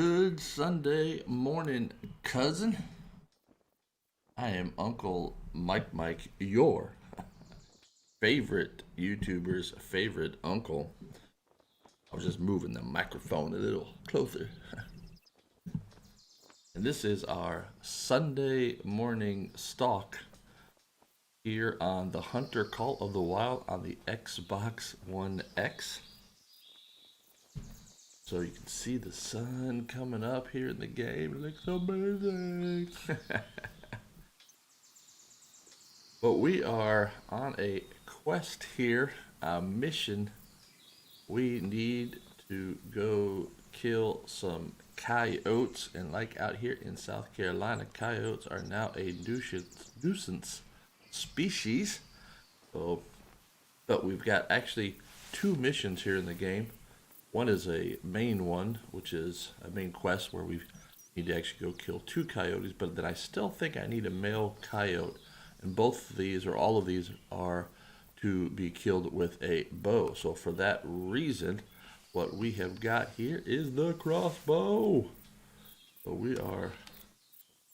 Good Sunday morning, cousin. I am Uncle Mike, your favorite YouTuber's favorite uncle. I was just moving the microphone a little closer. And this is our Sunday morning stalk here on the Hunter Call of the Wild on the Xbox One X. So you can see the sun coming up here in the game. It looks amazing. But we are on a quest here, a mission. We need to go kill some coyotes, and like out here in South Carolina, coyotes are now a nuisance species. So, but we've got actually two missions here in the game. One is a main one, which is a main quest where we need to actually go kill two coyotes, but then I still think I need a male coyote. And both of these, or all of these, are to be killed with a bow. So for that reason, what we have got here is the crossbow. So we are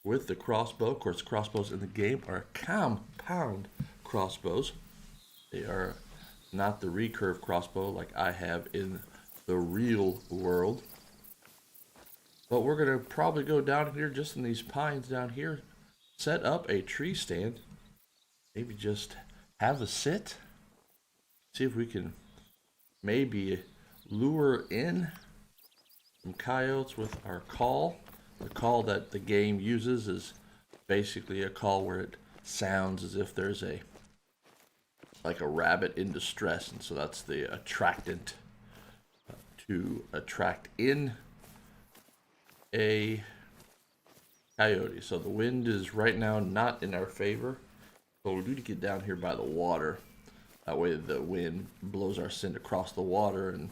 with the crossbow. Of course, crossbows in the game are compound crossbows. They are not the recurve crossbow like I have in the real world. But we're going to probably go down here, just in these pines down here, set up a tree stand. Maybe just have a sit. See if we can maybe lure in some coyotes with our call. The call that the game uses is basically a call where it sounds as if there's like a rabbit in distress, and so that's the attractant to attract in a coyote. So the wind is right now not in our favor. So we need to get down here by the water. That way the wind blows our scent across the water and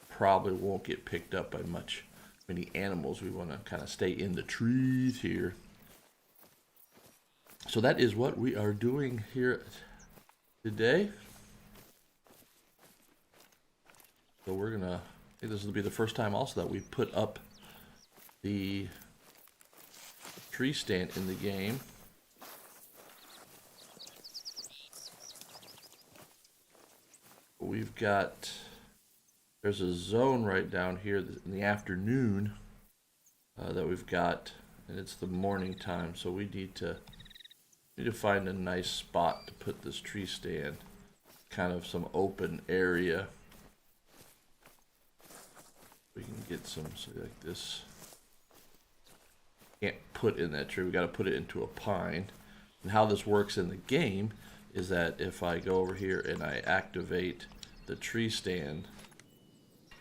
probably won't get picked up by many animals. We want to kind of stay in the trees here. So that is what we are doing here today. So we're gonna, I think this will be the first time also that we put up the tree stand in the game. We've got, there's a zone right down here in the afternoon that we've got, and it's the morning time, so we need to find a nice spot to put this tree stand, kind of some open area. We can get some, so like this. Can't put in that tree, we got to put it into a pine. And how this works in the game is that if I go over here and I activate the tree stand,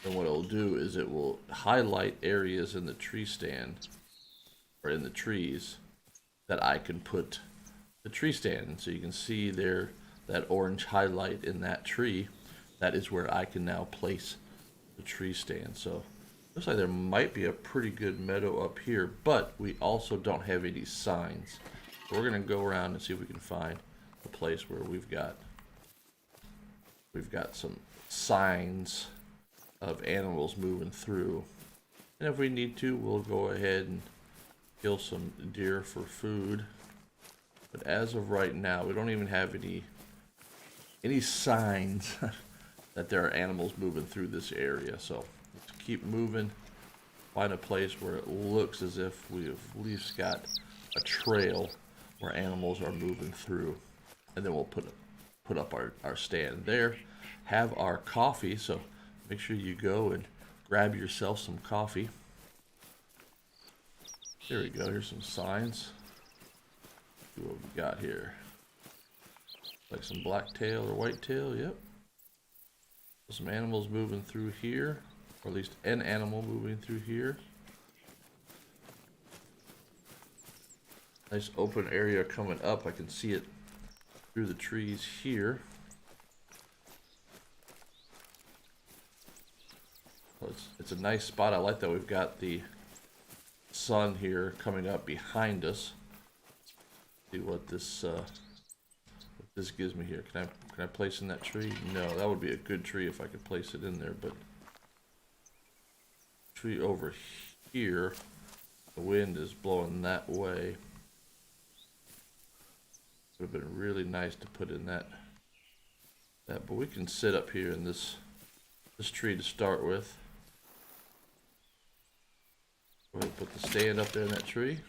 then what it'll do is it will highlight areas in the tree stand, or in the trees, that I can put the tree stand. And so you can see there, that orange highlight in that tree, that is where I can now place the tree stand. So looks like there might be a pretty good meadow up here, but we also don't have any signs. So we're going to go around and see if we can find a place where we've got some signs of animals moving through. And if we need to, we'll go ahead and kill some deer for food. But as of right now, we don't even have any signs that there are animals moving through this area. So let's keep moving, find a place where it looks as if we've at least got a trail where animals are moving through. And then we'll put up our stand there, have our coffee. So make sure you go and grab yourself some coffee. There we go, here's some signs. See what we got here. Like some blacktail or whitetail, yep. Some animals moving through here, or at least an animal moving through here. Nice open area coming up, I can see it through the trees here. Well, it's a nice spot. I like that we've got the sun here coming up behind us. See what this gives me here. Can I place in that tree? No, that would be a good tree if I could place it in there, but tree over here. The wind is blowing that way. Would have been really nice to put in that, but we can sit up here in this tree to start with. Go ahead and put the stand up there in that tree.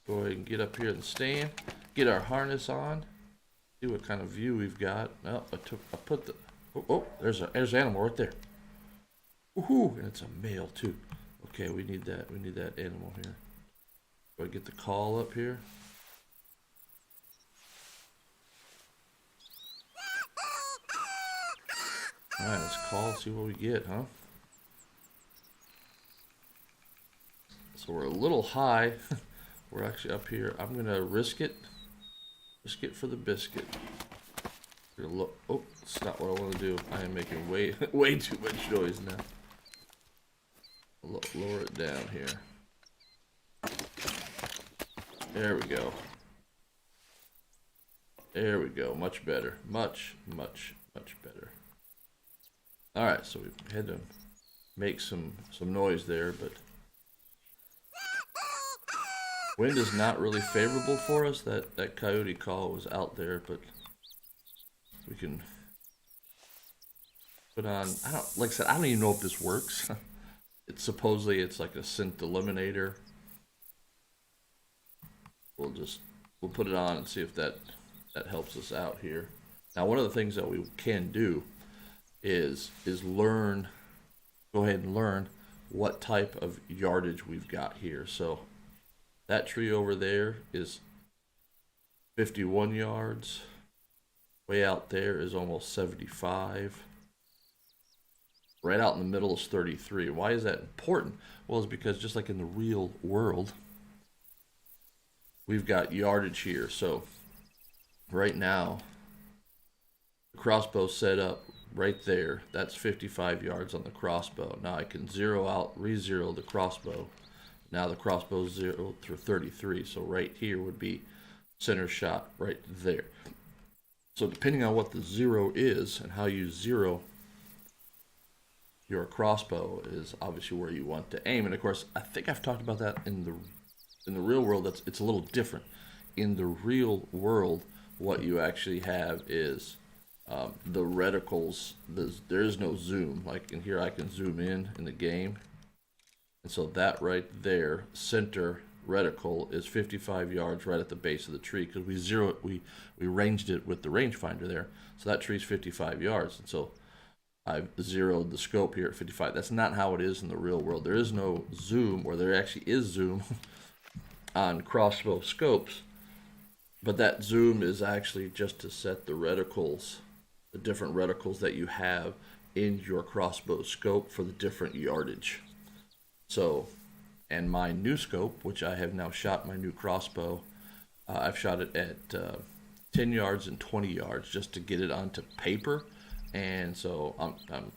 Go ahead and get up here in the stand. Get our harness on. See what kind of view we've got. Oh, I put the. Oh, there's an animal right there. Woohoo! And it's a male too. Okay, we need that. We need that animal here. Go ahead and get the call up here. Alright, let's call, see what we get, huh? So we're a little high. We're actually up here. I'm gonna risk it. Risk it for the biscuit. Look. Oh, it's not what I want to do. I am making way too much noise now. Lower it down here. There we go. There we go. Much better. Much better. Alright, so we had to make some noise there, but wind is not really favorable for us. That coyote call was out there, but we can put on, like I said, I don't even know if this works. It's supposedly it's like a scent eliminator. We'll put it on and see if that helps us out here. Now, one of the things that we can do is learn, go ahead and learn what type of yardage we've got here. So that tree over there is 51 yards. Way out there is almost 75. Right out in the middle is 33. Why is that important? Well, it's because just like in the real world, we've got yardage here. So right now, the crossbow set up right there. That's 55 yards on the crossbow. Now I can zero out, re-zero the crossbow. Now the crossbow is 0 through 33. So right here would be center shot right there. So depending on what the zero is and how you zero your crossbow is obviously where you want to aim. And of course, I think I've talked about that in the real world. It's a little different. In the real world, what you actually have is the reticles. There is no zoom. Like in here, I can zoom in the game, and so that right there, center reticle is 55 yards right at the base of the tree because we ranged it with the rangefinder there. So that tree's 55 yards, and so I've zeroed the scope here at 55. That's not how it is in the real world. There is no zoom, or there actually is zoom on crossbow scopes, but that zoom is actually just to set the reticles, the different reticles that you have in your crossbow scope for the different yardage. So, and my new scope, which I have now shot my new crossbow, I've shot it at 10 yards and 20 yards just to get it onto paper. And so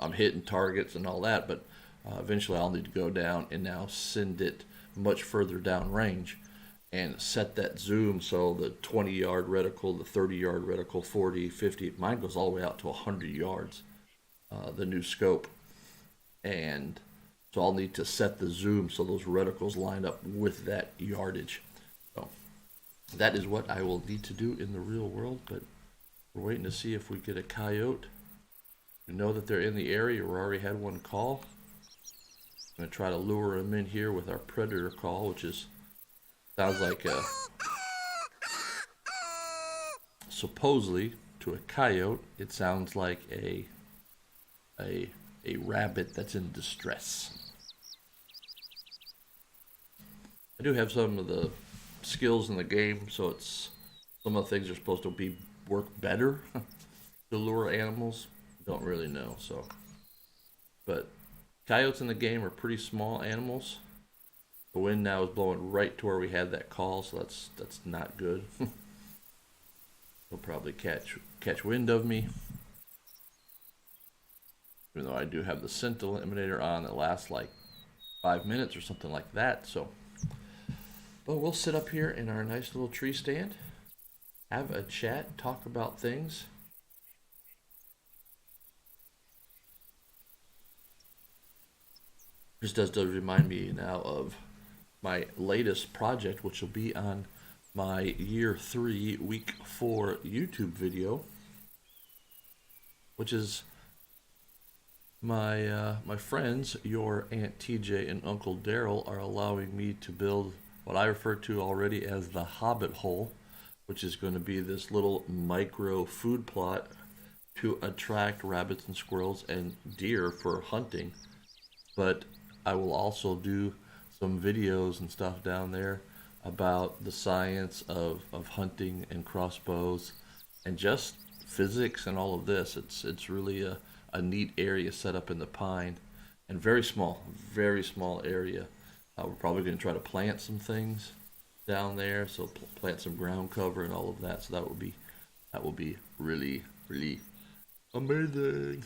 I'm hitting targets and all that, but eventually I'll need to go down and now send it much further down range and set that zoom so the 20-yard reticle, the 30-yard reticle, 40, 50, mine goes all the way out to 100 yards, the new scope. And so I'll need to set the zoom so those reticles line up with that yardage. So that is what I will need to do in the real world, but we're waiting to see if we get a coyote. We know that they're in the area. We already had one call. I'm going to try to lure them in here with our predator call, which is sounds like supposedly to a coyote, it sounds like a rabbit that's in distress. I do have some of the skills in the game, so it's some of the things are supposed to work better to lure animals. Don't really know, so. But coyotes in the game are pretty small animals. The wind now is blowing right to where we had that call, so that's not good. They'll probably catch wind of me. Even though I do have the scent eliminator on that lasts like 5 minutes or something like that, so. But we'll sit up here in our nice little tree stand, have a chat, talk about things. This does remind me now of my latest project, which will be on my year 3, week 4 YouTube video, which is my friends, your Aunt TJ and Uncle Daryl, are allowing me to build what I refer to already as the Hobbit Hole, which is going to be this little micro food plot to attract rabbits and squirrels and deer for hunting. But I will also do some videos and stuff down there about the science of hunting and crossbows and just physics and all of this. It's really a neat area set up in the pine and very small area. We're probably going to try to plant some things down there, so plant some ground cover and all of that. So that will be really amazing.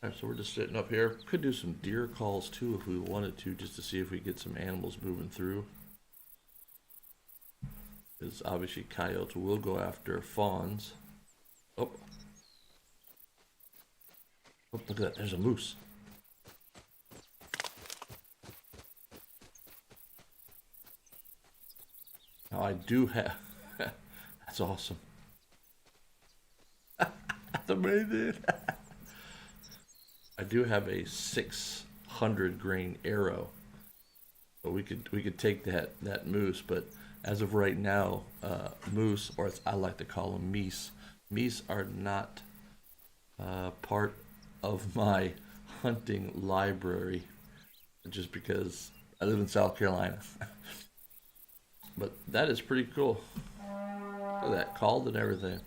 Alright, so we're just sitting up here. Could do some deer calls too if we wanted to, just to see if we get some animals moving through. Because obviously coyotes will go after fawns. Oh. Oh, look at that, there's a moose. Now I do have, that's awesome. That's amazing. I do have a 600 grain arrow, but we could take that moose. But as of right now, moose, or as I like to call them, meese are not part of my hunting library, just because I live in South Carolina. But that is pretty cool. Look at that, called and everything.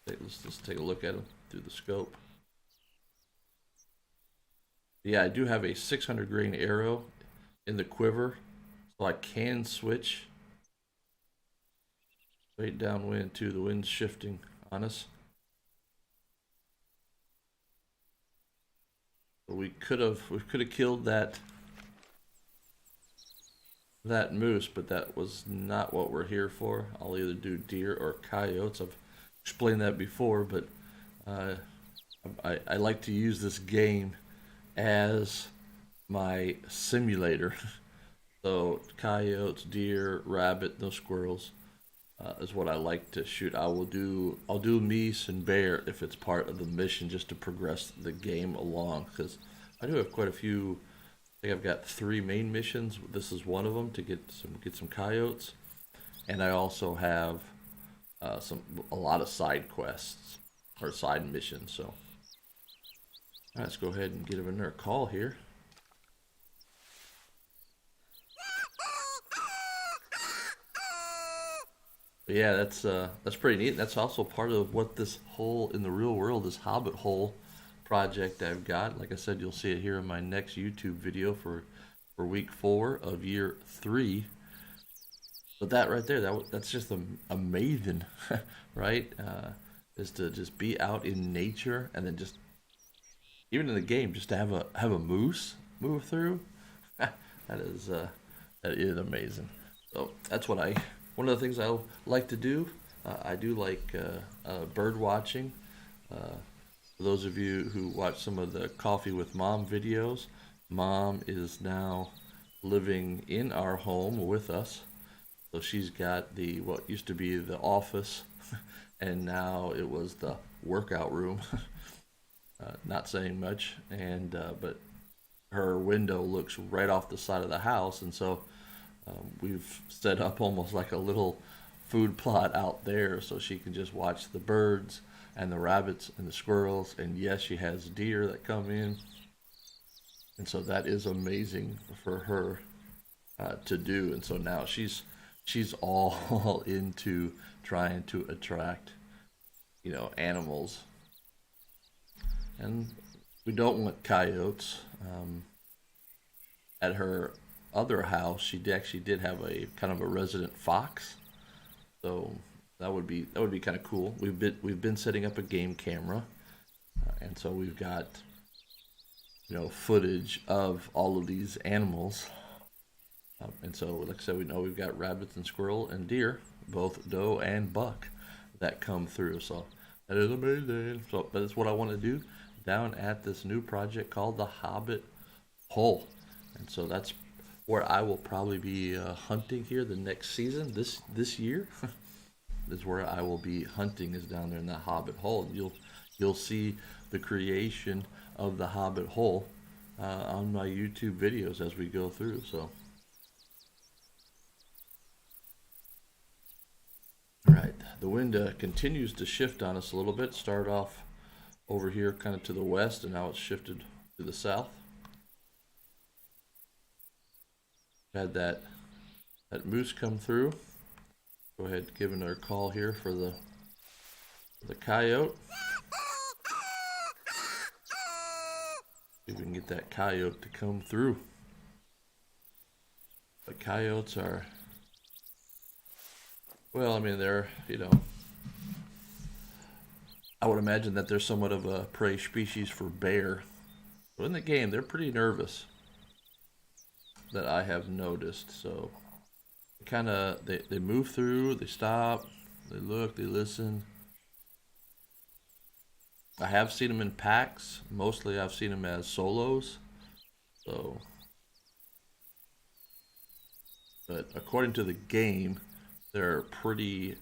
Let's just take a look at them through the scope. Yeah, I do have a 600 grain arrow in the quiver, so I can switch. Straight downwind too, the wind's shifting on us. But we could have killed that moose, but that was not what we're here for. I'll either do deer or coyotes. I've explained that before, but I like to use this game as my simulator. So coyotes, deer, rabbit, no squirrels is what I like to shoot. I'll do meese and bear if it's part of the mission, just to progress the game along. Because I do have quite a few. I think I've got 3 main missions. This is one of them, to get some coyotes, and I also have a lot of side quests or side missions. So let's go ahead and give another call here. But yeah, that's pretty neat. That's also part of what this hole in the real world, this Hobbit hole project I've got. Like I said, you'll see it here in my next YouTube video for week 4 of year 3. But that right there, that's just amazing, right? Is to just be out in nature, and then just even in the game, just to have a moose move through. that is amazing. So that's one of the things I like to do. I do like bird watching. For those of you who watch some of the Coffee with Mom videos, Mom is now living in our home with us. So she's got what used to be the office, and now it was the workout room. Not saying much, and but her window looks right off the side of the house, and so we've set up almost like a little food plot out there, so she can just watch the birds and the rabbits and the squirrels, and yes, she has deer that come in, and so that is amazing for her to do. And so now she's all into trying to attract, animals. And we don't want coyotes. At her other house, she actually did have a kind of a resident fox, so that would be kind of cool. We've been setting up a game camera, and so we've got footage of all of these animals. And so, like I said, we know we've got rabbits and squirrel and deer, both doe and buck, that come through. So that is amazing. So that's what I want to do down at this new project called the Hobbit Hole. And so that's where I will probably be hunting here the next season. This year is where I will be hunting, is down there in the Hobbit Hole. And you'll see the creation of the Hobbit Hole on my YouTube videos as we go through. So, all right, the wind continues to shift on us a little bit. Started off over here kind of to the west, and now it's shifted to the south. Had that moose come through. Go ahead, give another call here for the coyote. See if we can get that coyote to come through. The coyotes are, well, I mean, they're, I would imagine that they're somewhat of a prey species for bear. But in the game, they're pretty nervous, that I have noticed. So kind of they move through, they stop, they look, they listen. I have seen them in packs. Mostly I've seen them as solos. So, but according to the game, they're pretty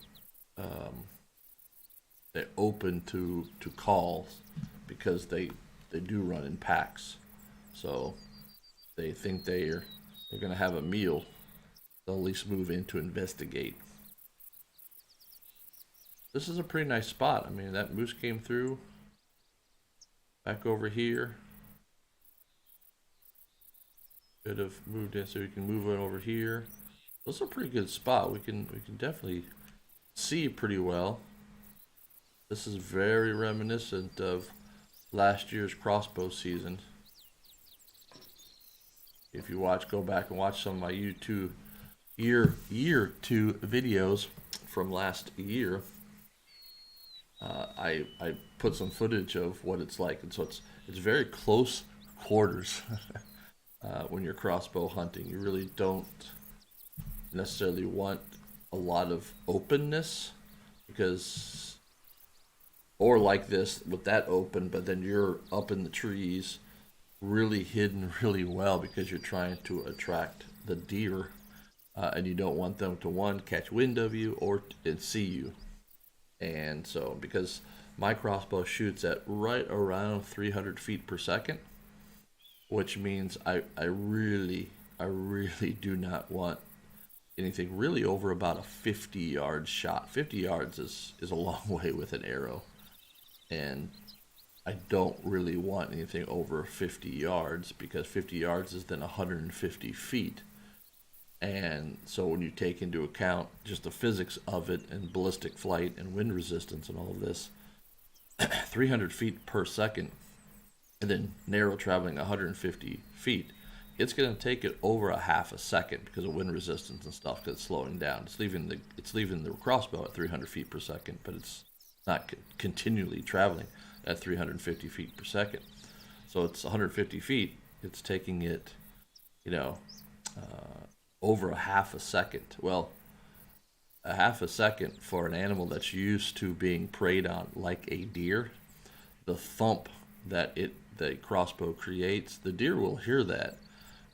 they're open to calls because they do run in packs. So they think they're going to have a meal, they'll at least move in to investigate. This is a pretty nice spot. I mean, that moose came through. Back over here. Could have moved in, so we can move it over here. This is a pretty good spot. We can definitely see pretty well. This is very reminiscent of last year's crossbow season. If you go back and watch some of my YouTube year two videos from last year, I put some footage of what it's like, and so it's very close quarters when you're crossbow hunting. You really don't necessarily want a lot of openness, because, or like this with that open, but then you're up in the trees, really hidden really well, because you're trying to attract the deer, and you don't want them to, one, catch wind of you or and see you. And so, because my crossbow shoots at right around 300 feet per second, which means I really do not want anything really over about a 50-yard shot. 50 yards is a long way with an arrow, and I don't really want anything over 50 yards, because 50 yards is then 150 feet. And so when you take into account just the physics of it, and ballistic flight and wind resistance and all of this, 300 feet per second, and then narrow traveling 150 feet, it's going to take it over a half a second because of wind resistance and stuff, because it's slowing down. It's leaving the crossbow at 300 feet per second, but it's not continually traveling at 350 feet per second. So it's 150 feet. It's taking it, over a half a second. Well, a half a second for an animal that's used to being preyed on like a deer, the thump that the crossbow creates, the deer will hear that,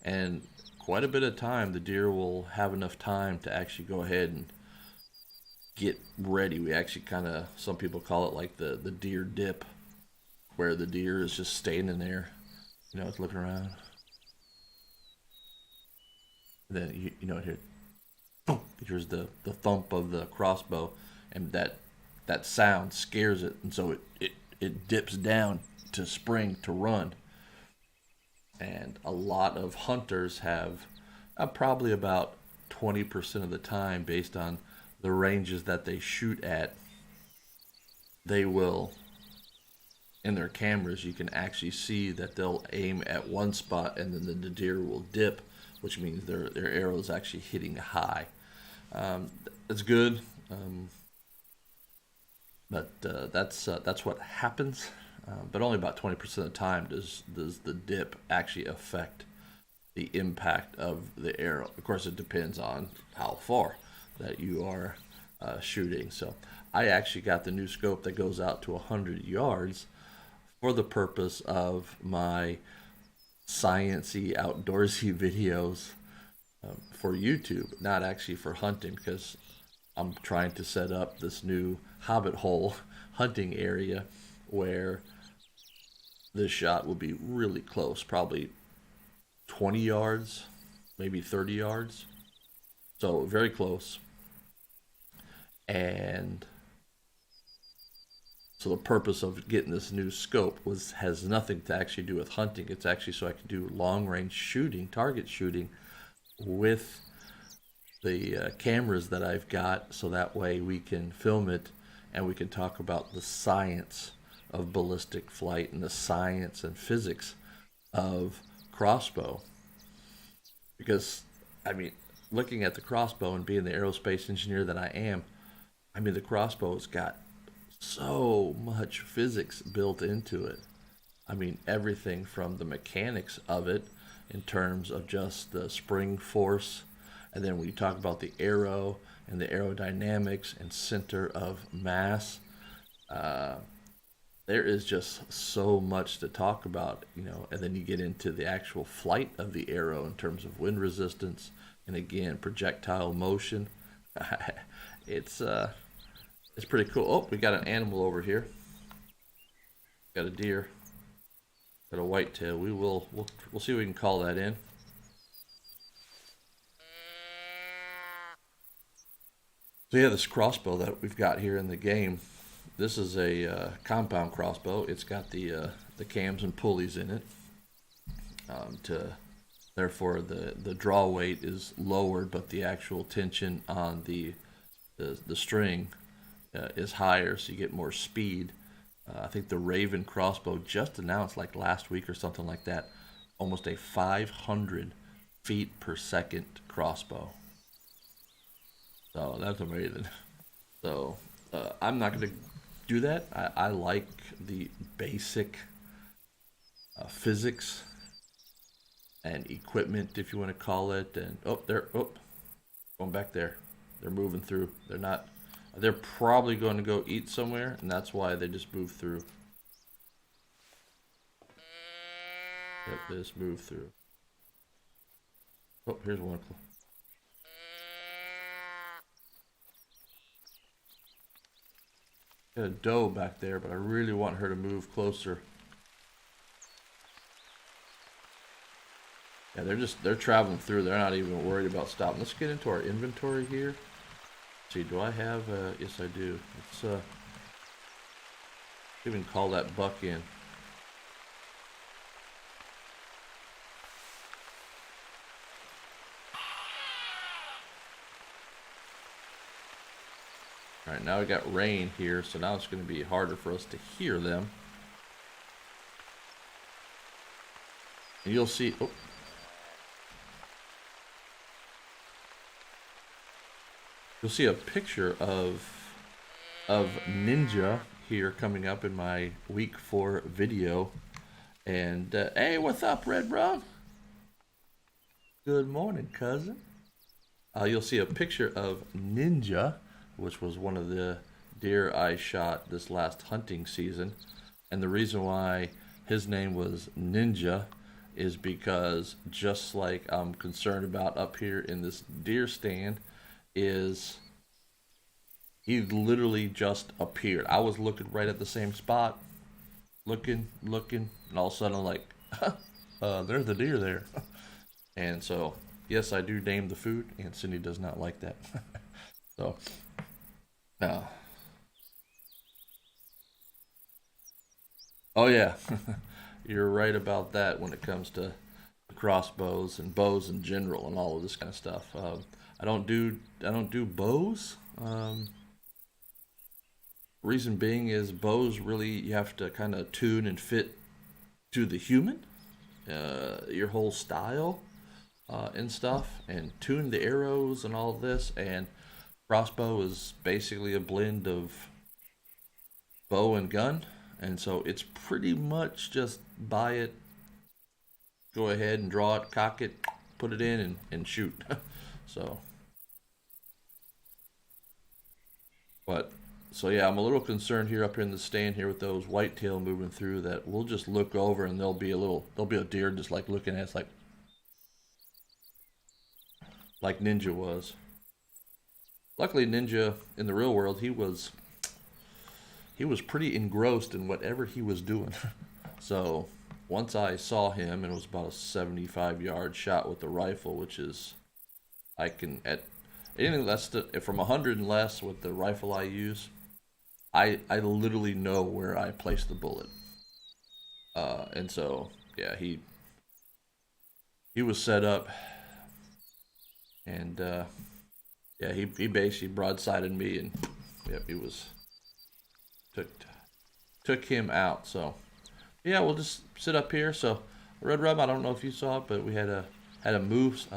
and quite a bit of time the deer will have enough time to actually go ahead and get ready. We actually kind of, some people call it like the deer dip, where the deer is just standing there, it's looking around. And then here, here's the thump of the crossbow, and that sound scares it, and so it dips down to spring to run. And a lot of hunters have probably about 20% of the time, based on the ranges that they shoot at, they will, in their cameras, you can actually see that they'll aim at one spot, and then the deer will dip, which means their arrow is actually hitting high. It's good, but that's what happens. But only about 20% of the time does the dip actually affect the impact of the arrow. Of course, it depends on how far that you are shooting. So I actually got the new scope that goes out to 100 yards for the purpose of my sciency, outdoorsy videos for YouTube, not actually for hunting, because I'm trying to set up this new hobbit hole hunting area where this shot will be really close, probably 20 yards, maybe 30 yards. So very close. And so the purpose of getting this new scope has nothing to actually do with hunting. It's actually so I can do long range shooting, target shooting with the cameras that I've got, so that way we can film it and we can talk about the science of ballistic flight and the science and physics of crossbow. Because, I mean, looking at the crossbow and being the aerospace engineer that I am, I mean, the crossbow's got so much physics built into it. I mean, everything from the mechanics of it in terms of just the spring force, and then when you talk about the arrow and the aerodynamics and center of mass, uh, there is just so much to talk about, you know, and then you get into the actual flight of the arrow in terms of wind resistance and again projectile motion. it's uh it's pretty cool. Oh, we got an animal over here. Got a deer. Got a whitetail. We'll see if we can call that in. So yeah, this crossbow that we've got here in the game, this is a compound crossbow. It's got the cams and pulleys in it. To therefore the draw weight is lowered, but the actual tension on the string is higher, so you get more speed. I think the Raven crossbow just announced like last week or something like that, almost a 500 feet per second crossbow. So that's amazing. So I'm not going to do that. I like the basic physics and equipment, if you want to call it. And going back there. They're moving through. They're not. They're probably going to go eat somewhere, and that's why they just move through. Yep, they just move through. Oh, here's one. Got a doe back there, but I really want her to move closer. Yeah, they're traveling through. They're not even worried about stopping. Let's get into our inventory here. Let's see, do I have? Yes, I do. Let's even call that buck in. All right, now we got rain here, so now it's going to be harder for us to hear them. And you'll see. Oh. You'll see a picture of Ninja here coming up in my week 4 video. And hey, what's up, Red Rum? Good morning, cousin. You'll see a picture of Ninja, which was one of the deer I shot this last hunting season. And the reason why his name was Ninja is because, just like I'm concerned about up here in this deer stand, is he literally just appeared. I was looking right at the same spot, looking, and all of a sudden I'm like, there's the deer there. And so, yes, I do name the food, and Cindy does not like that. So, oh yeah, you're right about that when it comes to crossbows and bows in general and all of this kind of stuff. I don't do bows. Reason being is bows really you have to kind of tune and fit to the human, your whole style and stuff, and tune the arrows and all of this. And crossbow is basically a blend of bow and gun, and so it's pretty much just buy it, go ahead and draw it, cock it, put it in, and shoot. So, but So yeah, I'm a little concerned here up here in the stand here with those whitetail moving through that we'll just look over and there'll be a deer just like looking at us like Ninja was. Luckily Ninja in the real world he was pretty engrossed in whatever he was doing. So once I saw him and it was about a 75-yard shot with the rifle, which is I can at anything less than from 100 and less with the rifle I use, I literally know where I placed the bullet. And so yeah, he was set up, and yeah, he basically broadsided me, and yep, he was took took him out. So yeah, we'll just sit up here. So Red Rum, I don't know if you saw it, but we had a moose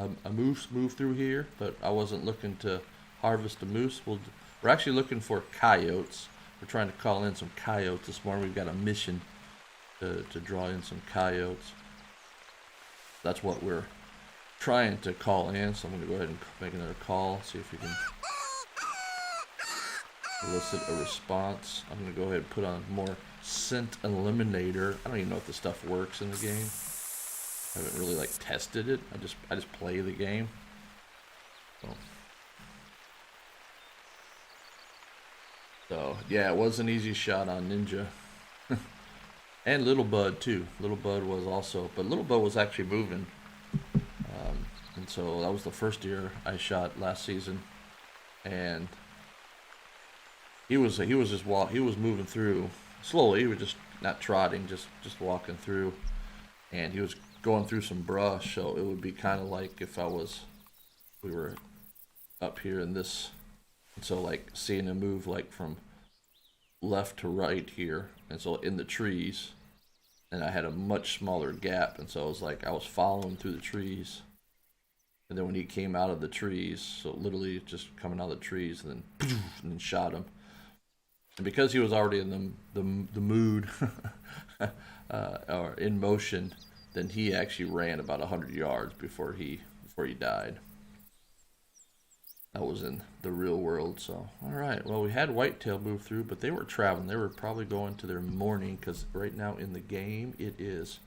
move through here, but I wasn't looking to harvest a moose. We're actually looking for coyotes. We're trying to call in some coyotes this morning. We've got a mission to draw in some coyotes. That's what we're trying to call in. So I'm going to go ahead and make another call, see if we can elicit a response. I'm going to go ahead and put on more scent eliminator. I don't even know if this stuff works in the game. I haven't really like tested it. I just play the game. So yeah, it was an easy shot on Ninja. And Little Bud too. Little Bud was also, but Little Bud was actually moving. And so that was the first deer I shot last season. And he was moving through slowly. He was just not trotting, just walking through. And he was going through some brush, so it would be kind of like if we were up here in this, and so like seeing him move like from left to right here, and so in the trees, and I had a much smaller gap, and so it was like I was following through the trees, and then when he came out of the trees, so literally just coming out of the trees, and then shot him, and because he was already in the mood or in motion, then he actually ran about 100 yards before he died. That was in the real world. So all right, well, we had whitetail move through, but they were traveling. They were probably going to their morning, because right now in the game it is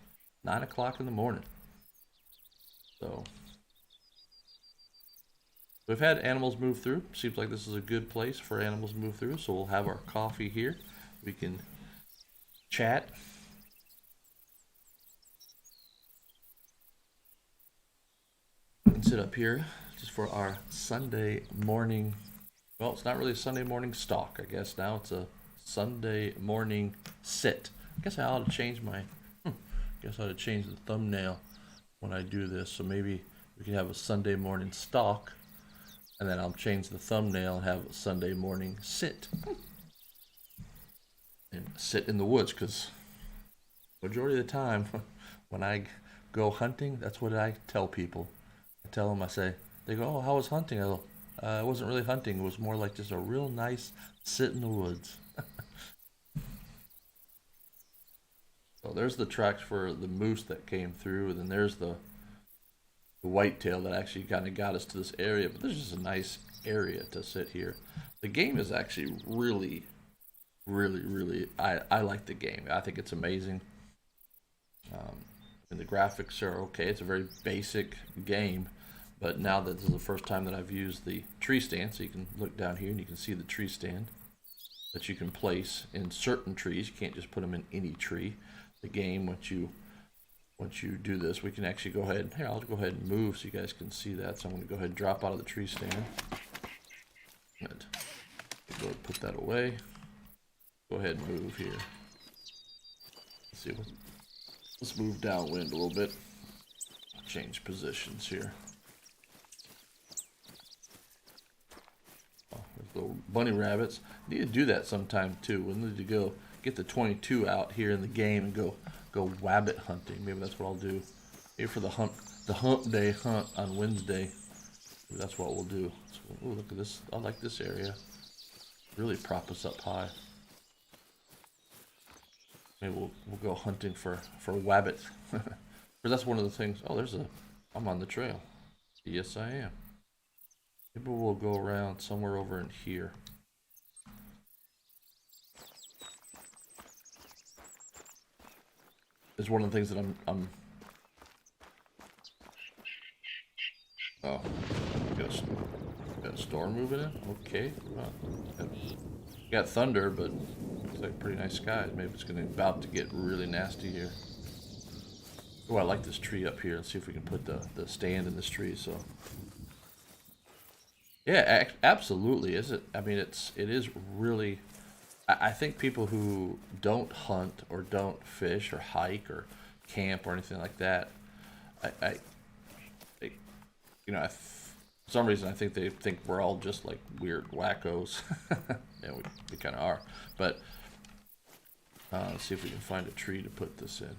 9 o'clock in the morning. So we've had animals move through. Seems like this is a good place for animals to move through. So we'll have our coffee here. We can chat. And sit up here just for our Sunday morning. Well, it's not really a Sunday morning stalk, I guess. Now it's a Sunday morning sit. I guess I ought to change the thumbnail when I do this. So maybe we can have a Sunday morning stalk, and then I'll change the thumbnail and have a Sunday morning sit. And sit in the woods, because majority of the time when I go hunting, that's what I tell people. I tell them, they go, oh, how was hunting? I go, it wasn't really hunting. It was more like just a real nice sit in the woods. So there's the tracks for the moose that came through, and then there's the whitetail that actually kind of got us to this area. But this is a nice area to sit here. The game is actually really, really, really, I like the game. I think it's amazing. And the graphics are okay. It's a very basic game, but now that this is the first time that I've used the tree stand, so you can look down here and you can see the tree stand that you can place in certain trees. You can't just put them in any tree. The game, once you do this, we can actually go ahead. Here, I'll go ahead and move so you guys can see that. So I'm going to go ahead and drop out of the tree stand. Good. Go ahead and put that away. Go ahead and move here. Let's see what. Let's move downwind a little bit. Change positions here. Oh, there's little bunny rabbits. Need to do that sometime too. We need to go get the 22 out here in the game and go wabbit hunting. Maybe that's what I'll do. Maybe for the hump day hunt on Wednesday. Maybe that's what we'll do. So, ooh, look at this. I like this area. Really prop us up high. Maybe we'll go hunting for wabbits. Because that's one of the things. Oh, I'm on the trail. Yes, I am. Maybe we'll go around somewhere over in here. is one of the things that I'm oh, got a storm moving in. Okay, well, got thunder, but looks like pretty nice skies. Maybe it's gonna about to get really nasty here. Oh, I like this tree up here. Let's see if we can put the stand in this tree. So yeah, absolutely. Is it? I mean, it is really. I think people who don't hunt or don't fish or hike or camp or anything like that, I they, for some reason I think they think we're all just like weird wackos. Yeah, we kind of are. But let's see if we can find a tree to put this in.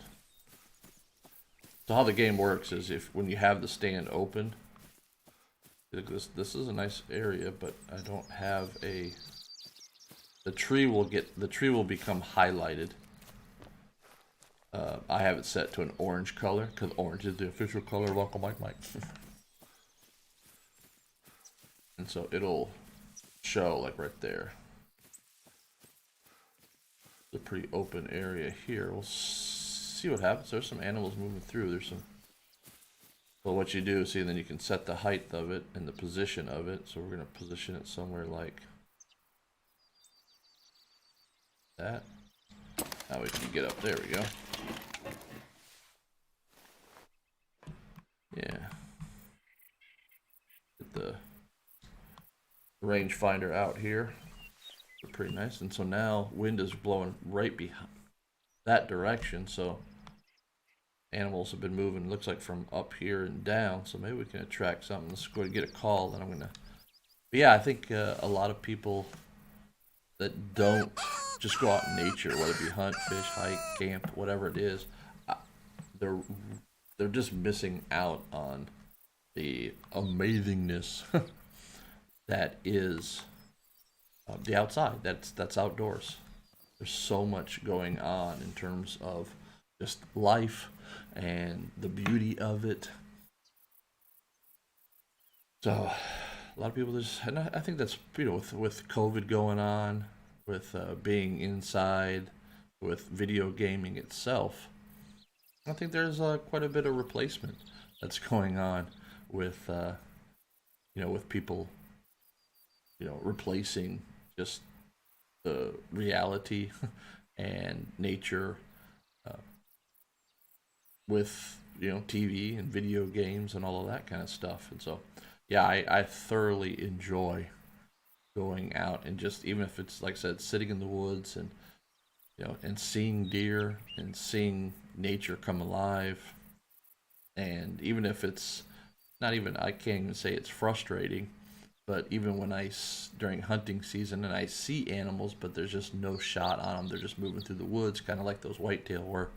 So how the game works is if when you have the stand open, this is a nice area, but I don't have a. The tree will become highlighted. I have it set to an orange color because orange is the official color of Uncle Mike Mike. And so it'll show like right there. It's a pretty open area here. We'll see what happens. There's some animals moving through. There's some. Well, what you do, see, then you can set the height of it and the position of it. So we're going to position it somewhere like that. Now we can get up. There we go. Yeah. Get the rangefinder out here. They're pretty nice. And so now wind is blowing right behind that direction. So animals have been moving, looks like from up here and down. So maybe we can attract something. Let's go and get a call. And I'm gonna. But yeah, I think a lot of people that don't just go out in nature, whether it be hunt, fish, hike, camp, whatever it is, they're just missing out on the amazingness that is the outside. That's outdoors. There's so much going on in terms of just life and the beauty of it. So a lot of people just, and I think that's with COVID going on, with being inside, with video gaming itself. I think there's quite a bit of replacement that's going on with with people replacing just the reality and nature with TV and video games and all of that kind of stuff. And so yeah, I thoroughly enjoy going out and just, even if it's like I said, sitting in the woods and and seeing deer and seeing nature come alive. And even if it's not even, I can't even say it's frustrating, but even when during hunting season and I see animals, but there's just no shot on them, they're just moving through the woods, kind of like those whitetail where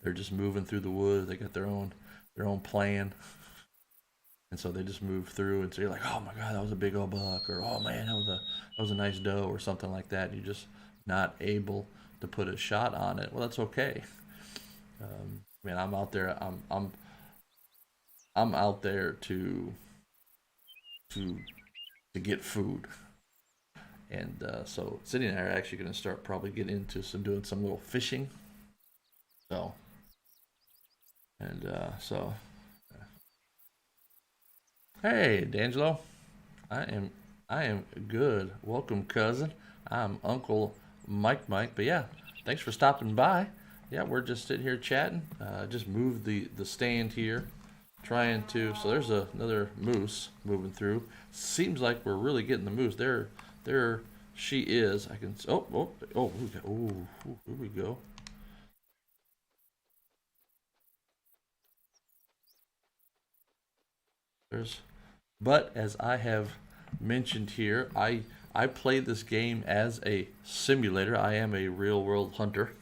they're just moving through the woods. They got their own plan, and so they just move through. And so you're like, oh my god, that was a big old buck, or oh man, that was a nice doe, or something like that. And you're just not able to put a shot on it. Well, that's okay. I mean, I'm out there. I'm out there to get food, and so Cindy and I are actually going to start probably getting into doing some little fishing. So, and hey, D'Angelo, I am good. Welcome, cousin. I'm Uncle Mike. But yeah, thanks for stopping by. Yeah, we're just sitting here chatting. Just moved the stand here, trying to. So there's another moose moving through. Seems like we're really getting the moose. There she is. I can. Oh, here we go. But as I have mentioned here, I play this game as a simulator. I am a real world hunter,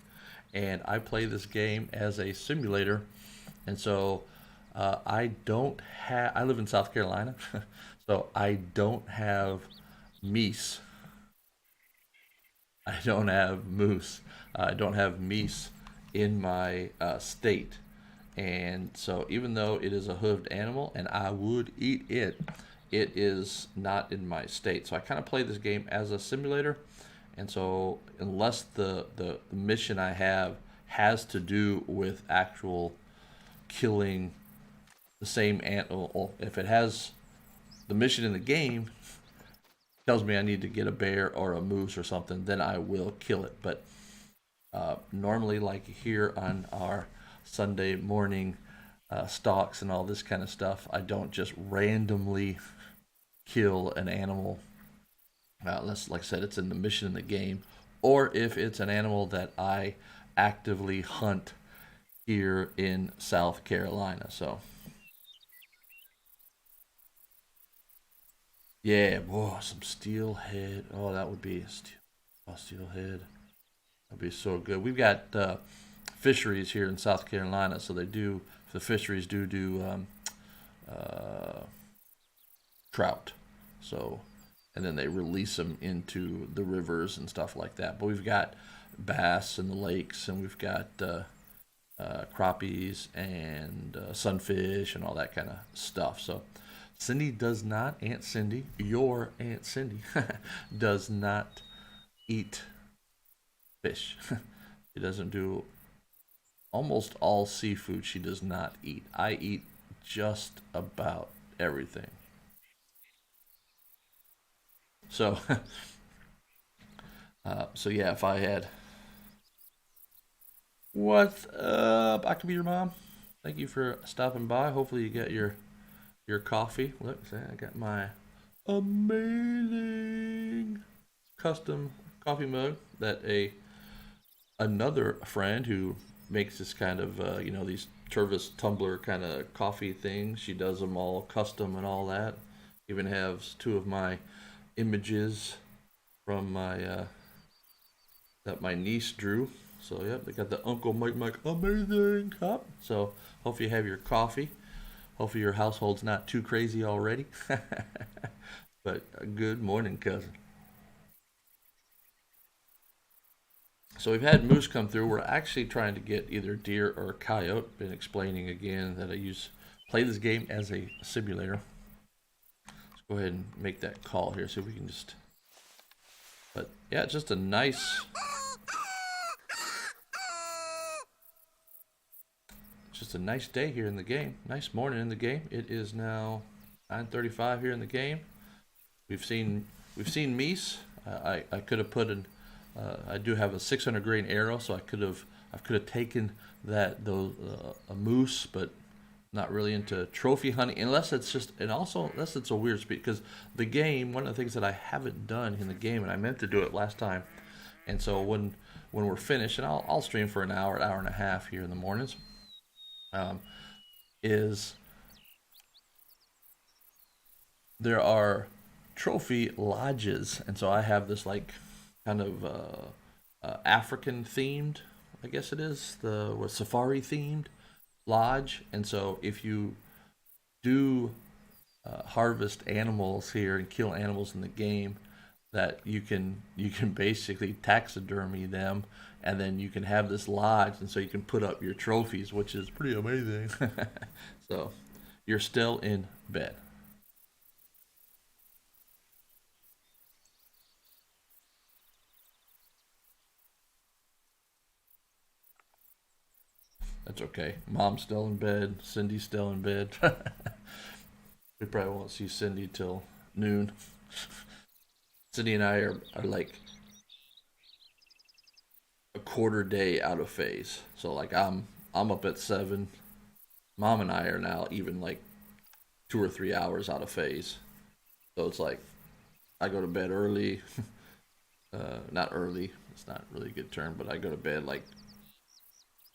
and I play this game as a simulator. And so I don't have. I live in South Carolina, so I don't have meese. I don't have moose. I don't have meese in my state. And so, even though it is a hooved animal and I would eat it, it is not in my state. So, I kind of play this game as a simulator. And so, unless the mission I have has to do with actual killing the same animal. If it has the mission in the game tells me I need to get a bear or a moose or something, then I will kill it. But normally, like here on our Sunday morning stalks and all this kind of stuff, I don't just randomly kill an animal unless, like I said, it's in the mission in the game, or if it's an animal that I actively hunt here in South Carolina. So, yeah, whoa, some steelhead. Oh, that would be steelhead. That'd be so good. We've got fisheries here in South Carolina, so they do the fisheries do uh, trout. So, and then they release them into the rivers and stuff like that. But we've got bass in the lakes, and we've got crappies and sunfish and all that kind of stuff. So, Cindy does not, Aunt Cindy, your Aunt Cindy, does not eat fish. She doesn't do almost all seafood. She does not eat. I eat just about everything. So, so yeah, if I had what's up, I could be your mom. Thank you for stopping by. Hopefully, you get your coffee. Look, see, I got my amazing custom coffee mug that a another friend who makes this kind of these Tervis tumbler kind of coffee things. She does them all custom and all that. Even has two of my images from my that my niece drew. So yep, they got the Uncle Mike amazing cup. So hope you have your coffee. Hopefully your household's not too crazy already. But good morning, cousin. So we've had moose come through. We're actually trying to get either deer or coyote. Been explaining again that I play this game as a simulator. Let's go ahead and make that call here. See if we can just. But yeah, it's just a nice day here in the game. Nice morning in the game. It is now 9:35 here in the game. We've seen meese. I could have put an I do have a 600 grain arrow, so I could have taken a moose, but not really into trophy hunting unless it's just and also unless it's a weird speed because the game. One of the things that I haven't done in the game, and I meant to do it last time, and so when we're finished, and I'll stream for an hour and a half here in the mornings, um, is there are trophy lodges, and so I have this like kind of African themed, I guess it is the safari themed lodge, and so if you do harvest animals here and kill animals in the game, that you can basically taxidermy them, and then you can have this lodge, and so you can put up your trophies, which is pretty amazing. So you're still in bed. That's okay. Mom's still in bed. Cindy's still in bed. We probably won't see Cindy till noon. Cindy and I are like a quarter day out of phase. So like I'm up at 7. Mom and I are now even like 2 or 3 hours out of phase. So it's like I go to bed early. Not early. It's not really a good term, but I go to bed like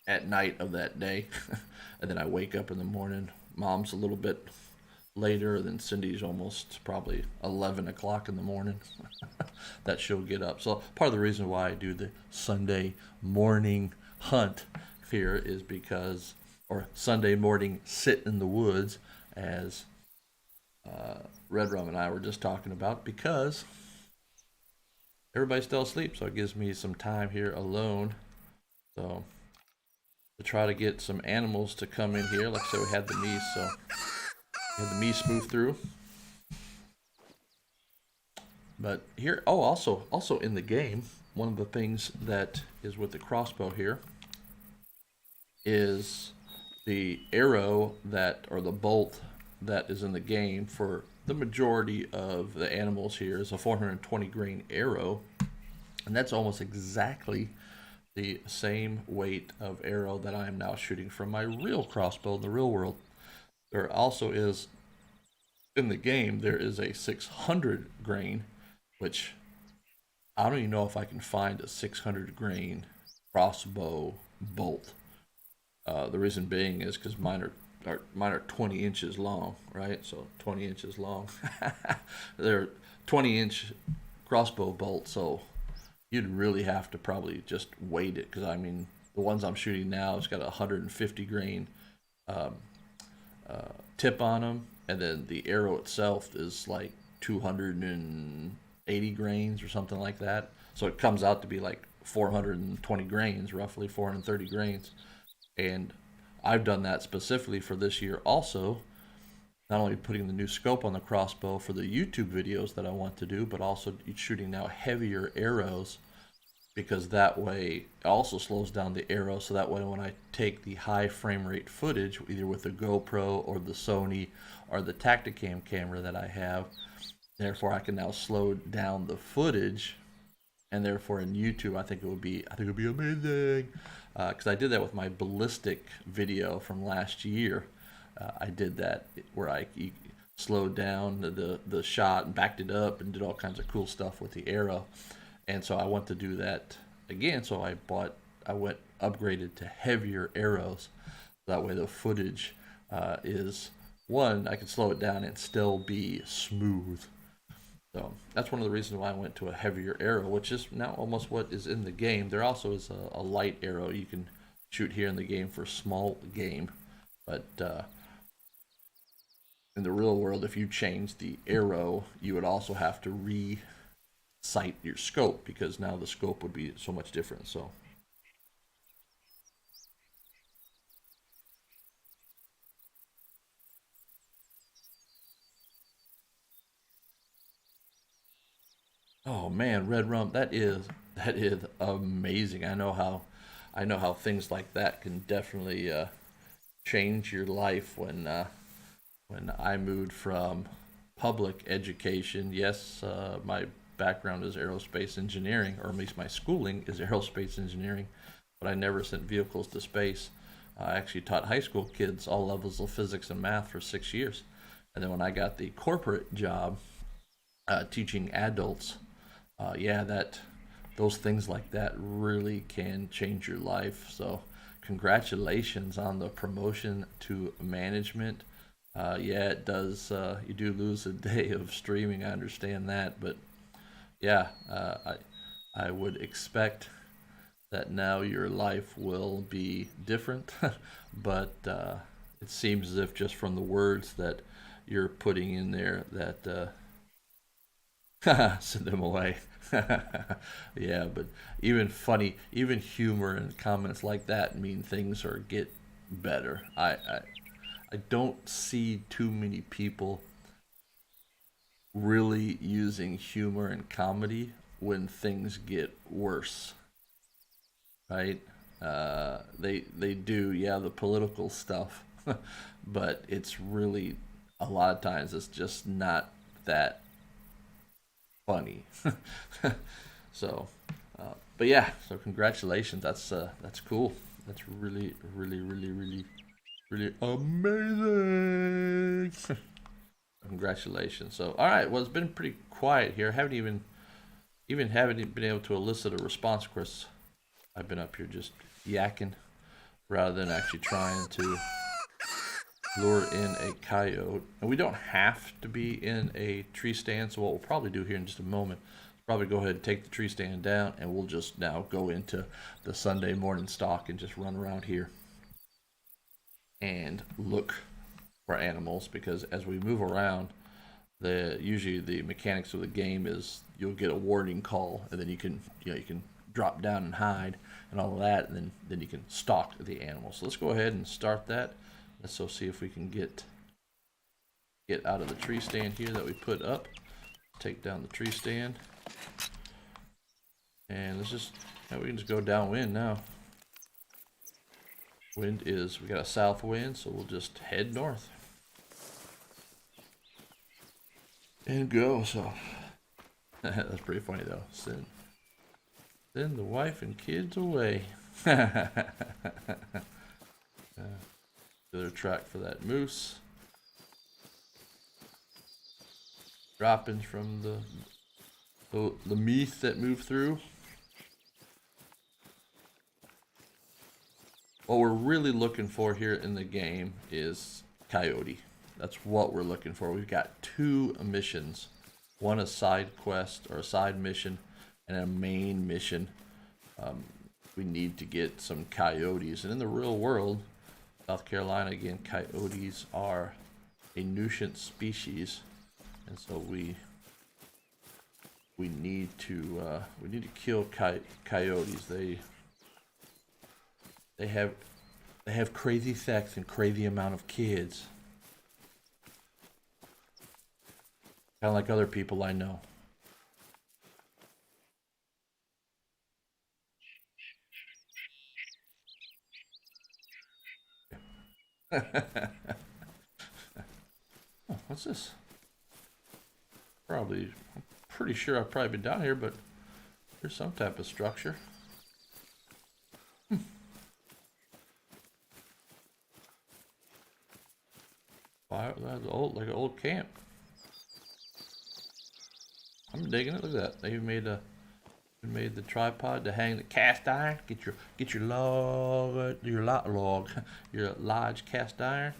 at night of that day, and then I wake up in the morning. Mom's a little bit later, then Cindy's almost probably 11 o'clock in the morning that she'll get up. So part of the reason why I do the Sunday morning hunt here is because, or Sunday morning sit in the woods, as Red Rum and I were just talking about, because everybody's still asleep, so it gives me some time here alone. So to try to get some animals to come in here. Like I said, we had the meese, so we had the meese move through. But here, oh, also in the game, one of the things that is with the crossbow here is the arrow that, or the bolt that is in the game for the majority of the animals here is a 420 grain arrow, and that's almost exactly the same weight of arrow that I am now shooting from my real crossbow in the real world. There also is in the game there is a 600 grain, which I don't even know if I can find a 600 grain crossbow bolt. The reason being is because mine are 20 inches long, right? So 20 inches long. They're 20-inch crossbow bolts, so you'd really have to probably just weight it, because I mean the ones I'm shooting now has got a 150 grain um, tip on them, and then the arrow itself is like 280 grains or something like that. So it comes out to be like 420 grains, roughly 430 grains. And I've done that specifically for this year also, not only putting the new scope on the crossbow for the YouTube videos that I want to do, but also shooting now heavier arrows, because that way it also slows down the arrow, so that way when I take the high frame rate footage, either with the GoPro or the Sony or the Tacticam camera that I have, therefore I can now slow down the footage, and therefore in YouTube I think it would be amazing, because I did that with my ballistic video from last year. I did that where I slowed down the shot and backed it up and did all kinds of cool stuff with the arrow. And so I want to do that again. So I went upgraded to heavier arrows. That way the footage is one, I can slow it down and still be smooth. So that's one of the reasons why I went to a heavier arrow, which is now almost what is in the game. There also is a light arrow you can shoot here in the game for small game, but in the real world, if you change the arrow, you would also have to sight your scope, because now the scope would be so much different. So oh man, red rum, that is amazing. I know how things like that can definitely change your life. When I moved from public education, yes, my background is aerospace engineering, or at least my schooling is aerospace engineering, but I never sent vehicles to space. I actually taught high school kids all levels of physics and math for 6 years. And then when I got the corporate job teaching adults, yeah, those things like that really can change your life. So, congratulations on the promotion to management. Yeah, it does. You do lose a day of streaming. I understand that, but yeah, I would expect that now your life will be different. But it seems as if just from the words that you're putting in there that send them away. Yeah, but even funny, even humor and comments like that mean things are get better. I don't see too many people really using humor and comedy when things get worse, right? They do, yeah, the political stuff, but it's really a lot of times it's just not that funny. So, but yeah, so congratulations. That's cool. That's really, really, really, really, really amazing. Congratulations. So, all right. Well, it's been pretty quiet here. I haven't even haven't been able to elicit a response. Of course, I've been up here just yakking rather than actually trying to lure in a coyote. And we don't have to be in a tree stand. So what we'll probably do here in just a moment is probably go ahead and take the tree stand down, and we'll just now go into the Sunday morning stalk and just run around here and look for animals, because as we move around, the usually the mechanics of the game is you'll get a warning call, and then you can drop down and hide and all of that, and then you can stalk the animal. So let's go ahead and start that. Let's go see if we can get out of the tree stand here that we put up. Take down the tree stand, and let's just we can just go downwind now. Wind is, we got a south wind, so we'll just head north. And go, so. That's pretty funny though. Send the wife and kids away. Another track for that moose. Droppings from the meat that moved through. What we're really looking for here in the game is coyote. That's what we're looking for. We've got 2 missions. One a side quest or a side mission and a main mission. We need to get some coyotes. And in the real world, South Carolina, again, coyotes are a nuisance species. And so we need to kill coyotes. They have crazy sex and crazy amount of kids. Kind of like other people I know. Oh, what's this? I'm pretty sure I've probably been down here, but there's some type of structure. Wow, that's old, like an old camp. I'm digging it. Look at that. They made the tripod to hang the cast iron. Get your large cast iron.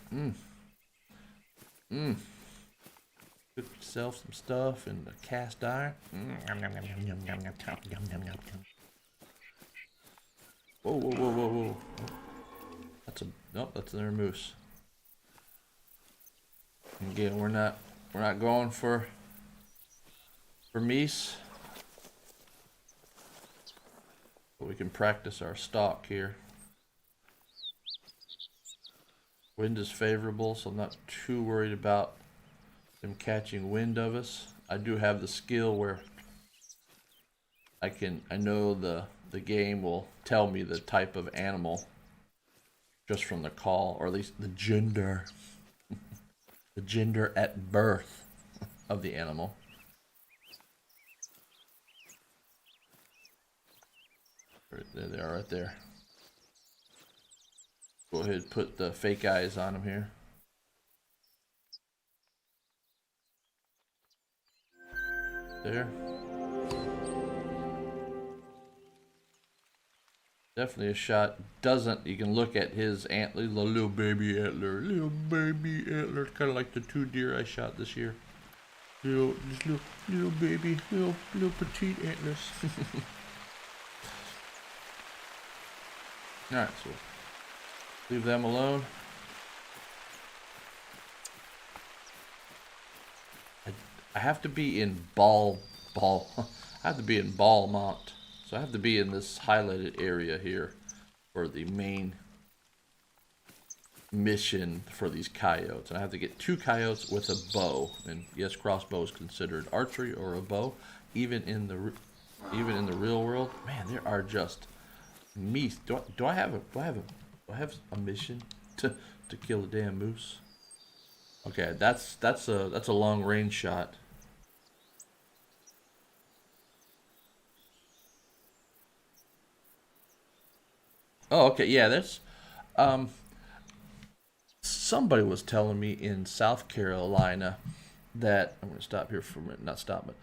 Cook yourself some stuff in the cast iron. Whoa. That's another moose. Again, we're not going for meese. But we can practice our stalk here. Wind is favorable, so I'm not too worried about them catching wind of us. I do have the skill where I know the game will tell me the type of animal just from the call, or at least the gender. The gender at birth of the animal. There they are right there. Go ahead and put the fake eyes on them here. There. Definitely a shot. You can look at his antler, the little baby antler. Kind of like the 2 deer I shot this year. Little baby, little petite antlers. Alright, so leave them alone. I have to be in I have to be in Balmont. So I have to be in this highlighted area here for the main mission for these coyotes. And I have to get 2 coyotes with a bow. And yes, crossbow is considered archery or a bow. Even in the real world, man, there are just meat. Do I have a mission to kill a damn moose? Okay, that's a long range shot. Oh, okay, yeah, that's somebody was telling me in South Carolina that I'm going to stop here for a minute, not stop, but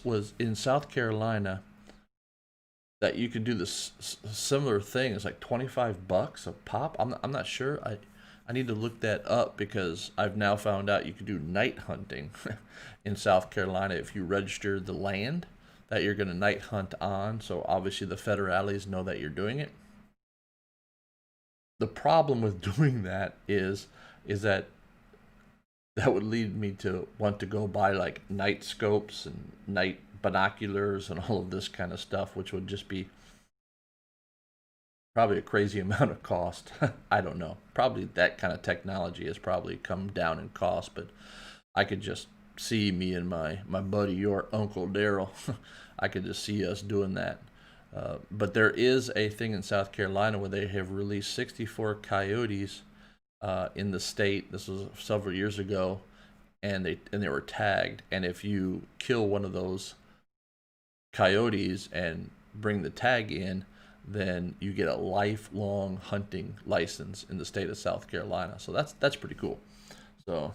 was in South Carolina that you could do this similar thing. It's like $25 a pop. I'm not sure. I need to look that up because I've now found out you can do night hunting in South Carolina if you register the land that you're going to night hunt on. So obviously the federales know that you're doing it. The problem with doing that is that would lead me to want to go buy like night scopes and night binoculars and all of this kind of stuff, which would just be probably a crazy amount of cost. I don't know. Probably that kind of technology has probably come down in cost, but I could just see me and my buddy, your Uncle Daryl. I could just see us doing that. But there is a thing in South Carolina where they have released 64 coyotes in the state. This was several years ago, and they were tagged. And if you kill one of those coyotes and bring the tag in, then you get a lifelong hunting license in the state of South Carolina. So that's pretty cool. So,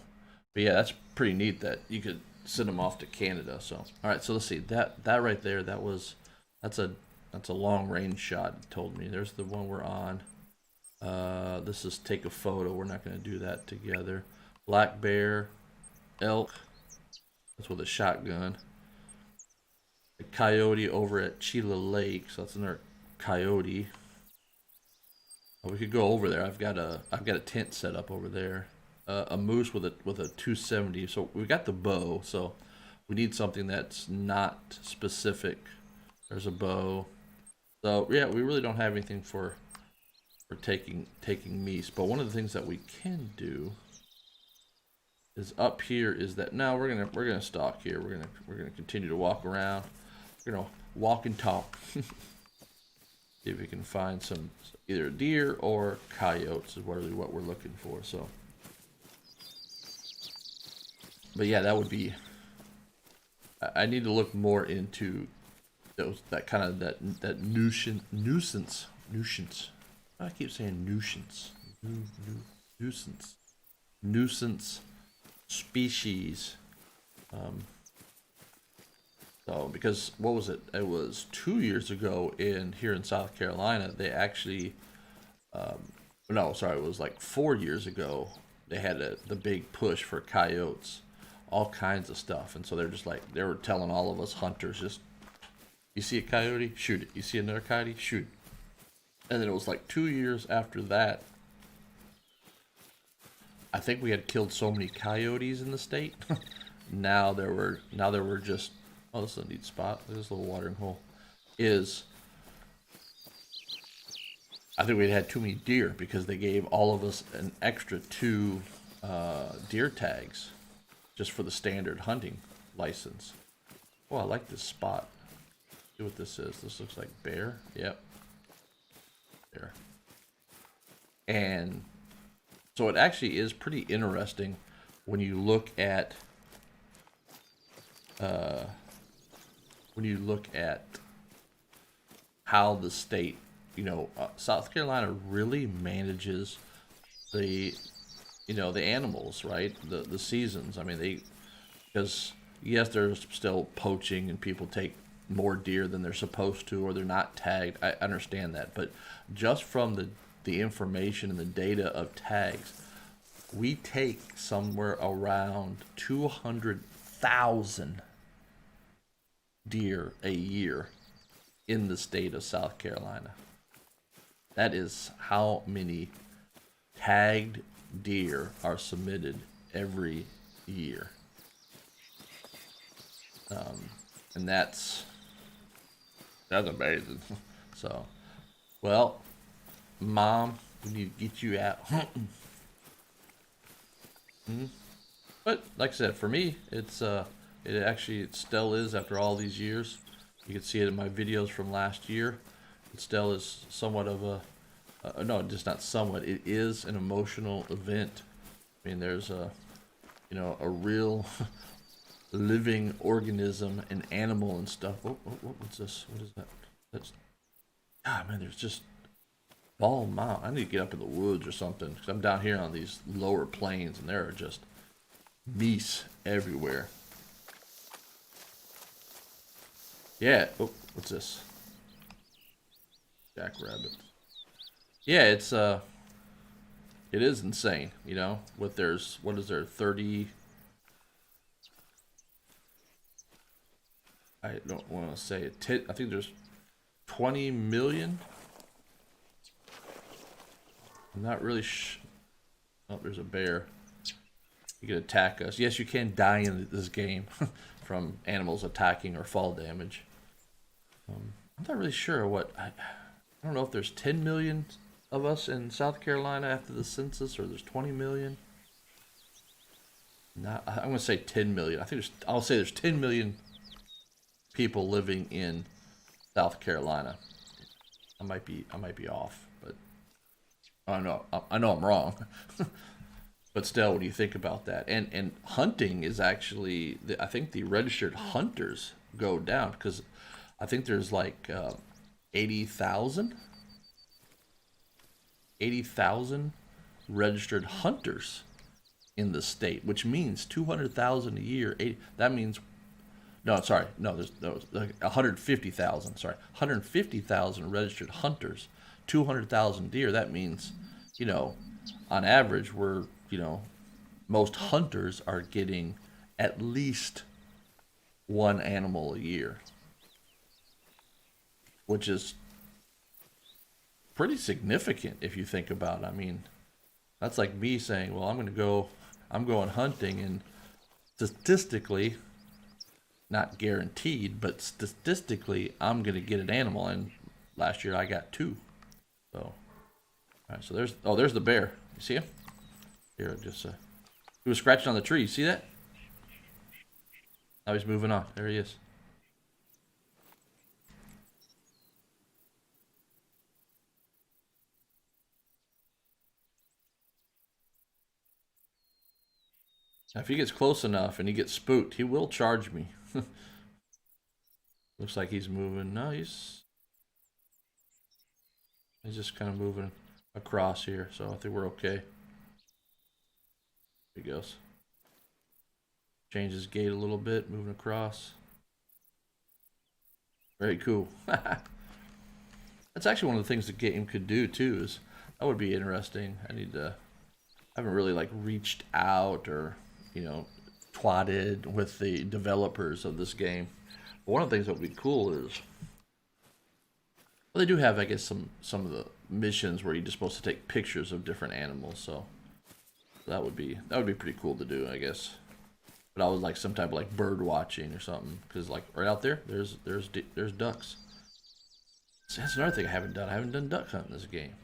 but yeah, that's pretty neat that you could send them off to Canada. So, all right, so let's see that right there. That's a that's a long range shot. It told me there's the one we're on. This is take a photo. We're not going to do that together. Black bear, elk. That's with a shotgun. A coyote over at Chila Lake. So that's another coyote. Oh, we could go over there. I've got a tent set up over there. A moose with a 270. So we got the bow. So we need something that's not specific. There's a bow. So yeah, we really don't have anything for taking meese. But one of the things that we can do is up here is that now we're gonna stalk here. We're gonna continue to walk around. We're gonna walk and talk. See if we can find some either deer or coyotes is really what we're looking for. So, but yeah, that would be. I need to look more into that kind of that nuisance. I keep saying nuisance species. So because what was it? It was 2 years ago here in South Carolina. They actually, no, sorry, it was like 4 years ago. They had the big push for coyotes, all kinds of stuff, and so they're just like they were telling all of us hunters, just you see a coyote, shoot it. You see another coyote, shoot it. And then it was like 2 years after that. I think we had killed so many coyotes in the state. now there were just this is a neat spot. This little watering hole is. I think we had too many deer because they gave all of us an extra 2 deer tags just for the standard hunting license. Oh, I like this spot. See what this is. This looks like bear. Yep. There. And so it actually is pretty interesting when you look at how the state, South Carolina really manages the the animals, right? The seasons. I mean, because yes, there's still poaching and people take more deer than they're supposed to, or they're not tagged. I understand that, but just from the information and the data of tags, we take somewhere around 200,000 deer a year in the state of South Carolina. That is how many tagged deer are submitted every year. And that's amazing. So, well, Mom, we need to get you out hunting. But like I said, for me, it still is after all these years. You can see it in my videos from last year. It still is somewhat of no, just not somewhat. It is an emotional event. I mean, there's a real living organism, an animal and stuff. What's this? What is that? That's, man, there's just Ball Mountain. I need to get up in the woods or something because I'm down here on these lower plains and there are just meese everywhere. Yeah. Oh, what's this? Jackrabbit. Yeah, it is insane, what is there, 30, I don't want to say it, I think there's 20 million. I'm not really oh, there's a bear. You can attack us. Yes, you can die in this game from animals attacking or fall damage. I'm not really sure I don't know if there's 10 million of us in South Carolina after the census, or there's 20 million. I'm gonna say 10 million. I'll say there's 10 million people living in South Carolina. I might be off, but I know I'm wrong. But still, when you think about that, and hunting is actually, I think the registered hunters go down because I think there's like 80,000 80,000 registered hunters in the state, which means 200,000 a year. That means no, sorry, no, there's no like 150,000. Sorry, 150,000 registered hunters, 200,000 deer. That means, you know, on average, most hunters are getting at least one animal a year, which is pretty significant if you think about it. I mean, that's like me saying, well, I'm going hunting, and statistically, not guaranteed, but statistically, I'm going to get an animal. And last year I got two. So, all right, so there's the bear. You see him? Here, he was scratching on the tree. You see that? Now he's moving on. There he is. Now, if he gets close enough and he gets spooked, he will charge me. Looks like he's moving. No, he's just kind of moving across here. So I think we're okay. There he goes. Change his gait a little bit, moving across. Very cool. That's actually one of the things the game could do too. Is that would be interesting. I haven't really like reached out or twatted with the developers of this game. But one of the things that would be cool is, well, they do have, I guess, some of the missions where you're just supposed to take pictures of different animals. So that would be pretty cool to do, I guess. But I would like some type of like bird watching or something, because like right out there, there's ducks. So that's another thing I haven't done. I haven't done duck hunting in this game.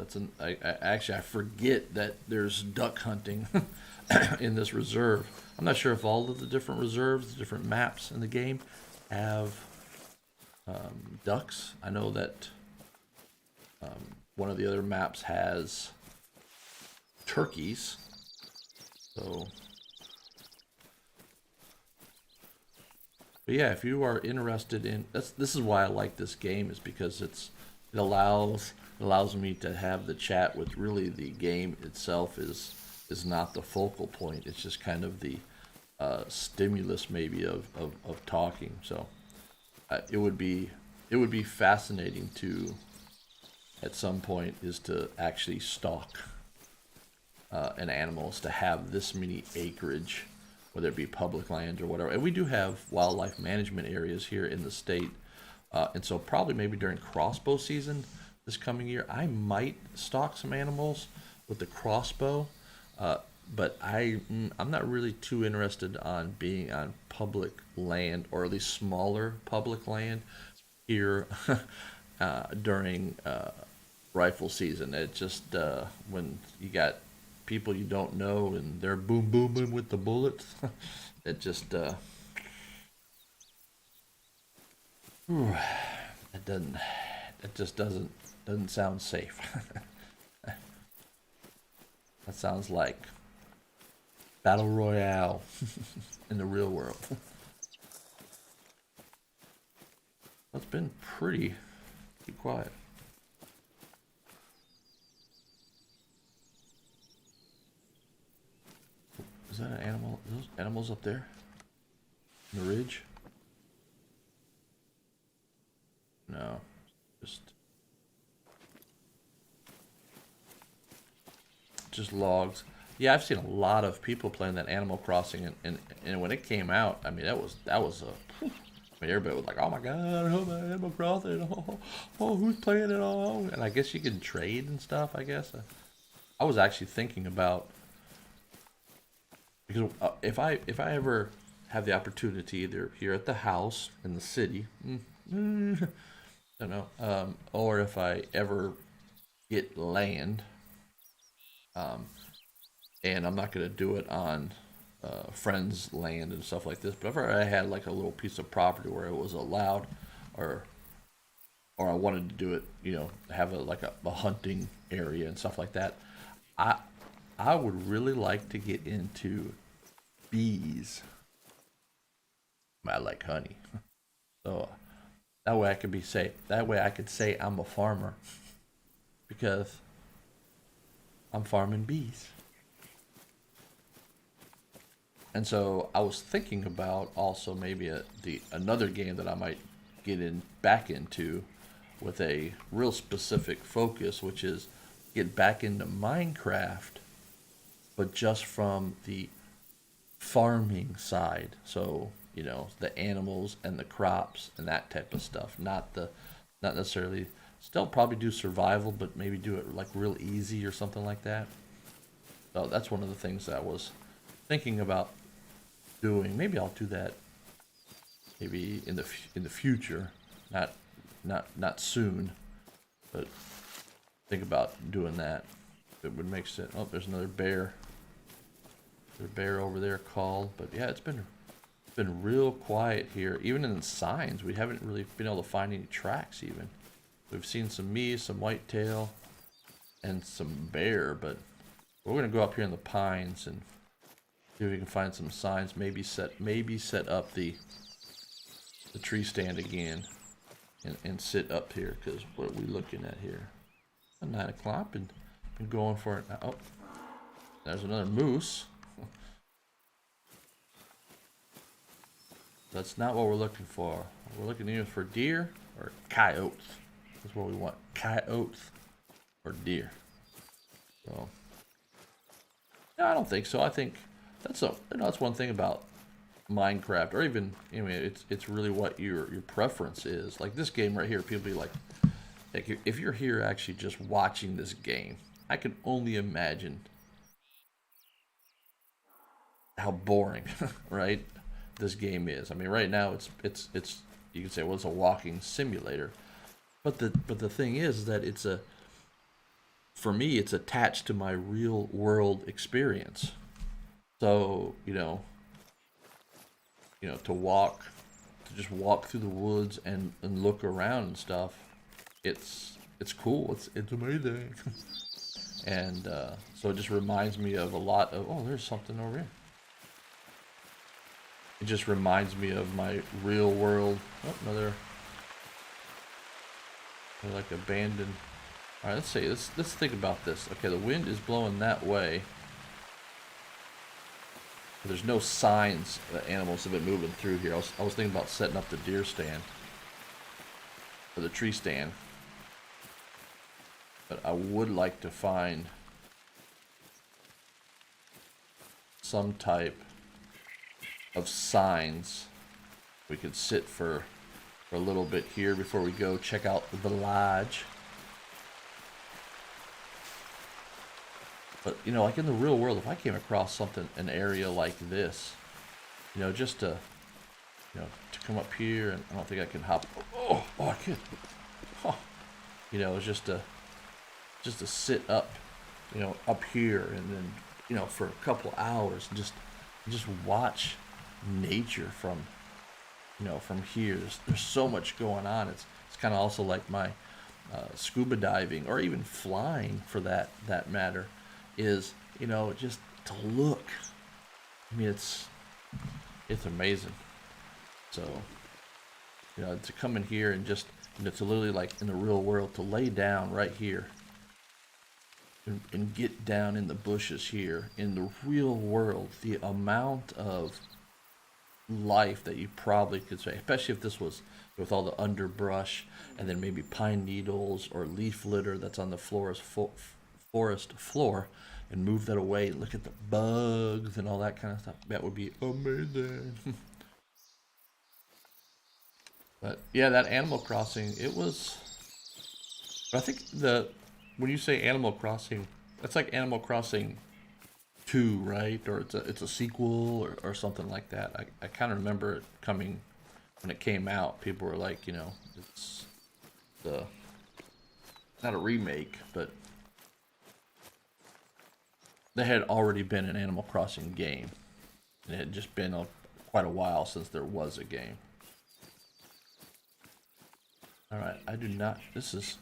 I forget that there's duck hunting in this reserve. I'm not sure if all of the different reserves, the different maps in the game, have ducks. I know that one of the other maps has turkeys. So, but yeah, if you are interested in this is why I like this game, is because it allows me to have the chat with, really, the game itself is not the focal point. It's just kind of the stimulus maybe of talking. So it would be fascinating to, at some point, is to actually stalk an animal, is to have this many acreage, whether it be public land or whatever. And we do have wildlife management areas here in the state, and so probably maybe during crossbow season this coming year, I might stalk some animals with the crossbow. But I'm not really too interested on being on public land, or at least smaller public land here during rifle season. It just when you got people you don't know and they're boom booming with the bullets, it just it doesn't it just doesn't sound safe. That sounds like battle royale in the real world. It's been pretty quiet. Is that an animal? Are those animals up there in the ridge? No, just logs. Yeah, I've seen a lot of people playing that Animal Crossing, and when it came out, I mean, that was a. I mean, everybody was like, "Oh my God, oh my Animal Crossing! Oh, who's playing it all?" And I guess you can trade and stuff. I guess I was actually thinking about, because if I ever have the opportunity, either here at the house in the city, I don't know, or if I ever get land, um, and I'm not going to do it on friends' land and stuff like this. But if I had like a little piece of property where it was allowed, or I wanted to do it, have a hunting area and stuff like that, I I would really like to get into bees. I like honey, so that way I could be say that way I could say I'm a farmer because I'm farming bees. And so I was thinking about also maybe the another game that I might get in back into with a real specific focus, which is get back into Minecraft, but just from the farming side. So the animals and the crops and that type of stuff, not necessarily. Still probably do survival, but maybe do it like real easy or something like that. So that's one of the things that I was thinking about doing. Maybe I'll do that maybe in the future, not not soon, but think about doing that. It would make sense. Oh, there's another bear. There's a bear over there called. But yeah, it's been real quiet here. Even in the signs, we haven't really been able to find any tracks. Even we've seen some meese, some whitetail, and some bear. But we're gonna go up here in the pines and see if we can find some signs. Maybe set up the tree stand again and sit up here, because what are we looking at here? 9 o'clock and been going for it. Oh, there's another moose. That's not what we're looking for. We're looking either for deer or coyotes. That's what we want. Coyotes or deer. So, no, I don't think so. I think that's one thing about Minecraft, or even, it's really what your preference is. Like this game right here, people be like if you're here actually just watching this game, I can only imagine how boring, right? This game is. I mean, right now it's you can say, well, it's a walking simulator, but the thing is that for me it's attached to my real world experience. So to just walk through the woods and look around and stuff, it's cool. It's amazing. And so it just reminds me of a lot of, oh, there's something over here. It just reminds me of my real world. Oh, another, they're like abandoned. All right, let's see. Let's think about this. Okay, the wind is blowing that way. There's no signs that animals have been moving through here. I was thinking about setting up the deer stand or the tree stand, but I would like to find some type of signs. We could sit for a little bit here before we go check out the lodge. But like in the real world, if I came across an area like this, just to come up here, and I don't think I can hop. Oh, I can. Oh, it's just to sit up, up here, and then for a couple hours, and just watch nature from here. There's so much going on. It's kind of also like my scuba diving, or even flying for that matter, is just to look. I mean, it's amazing. So to come in here and just to literally, like in the real world, to lay down right here and get down in the bushes here in the real world, the amount of life that you probably could say, especially if this was with all the underbrush and then maybe pine needles or leaf litter that's on the forest floor, and move that away and look at the bugs and all that kind of stuff. That would be amazing. But yeah, that Animal Crossing, it was. I think when you say Animal Crossing, that's like Animal Crossing 2, right? Or it's a sequel, or something like that. I kind of remember it coming when it came out. People were like, it's the not a remake, but there had already been an Animal Crossing game. And it had just been quite a while since there was a game. Alright, I do not... This is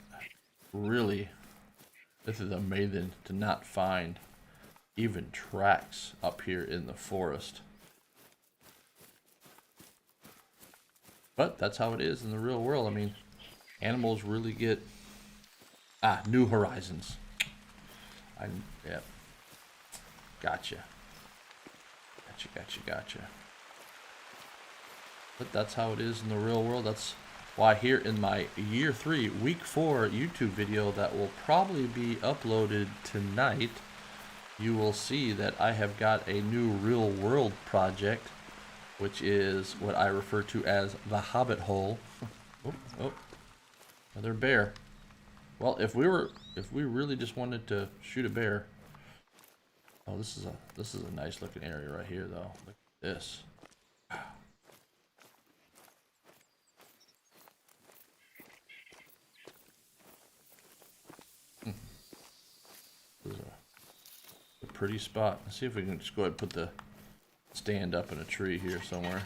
amazing to not find even tracks up here in the forest. But that's how it is in the real world. I mean, animals really get... New horizons. Yeah. Gotcha. Gotcha. But that's how it is in the real world. That's why here in my year 3, week 4 YouTube video that will probably be uploaded tonight, you will see that I have got a new real world project, which is what I refer to as the Hobbit Hole. Oh, another bear. Well, if we really just wanted to shoot a bear. Oh, this is a nice looking area right here though. Look at this. Wow. This is a pretty spot. Let's see if we can just go ahead and put the stand up in a tree here somewhere.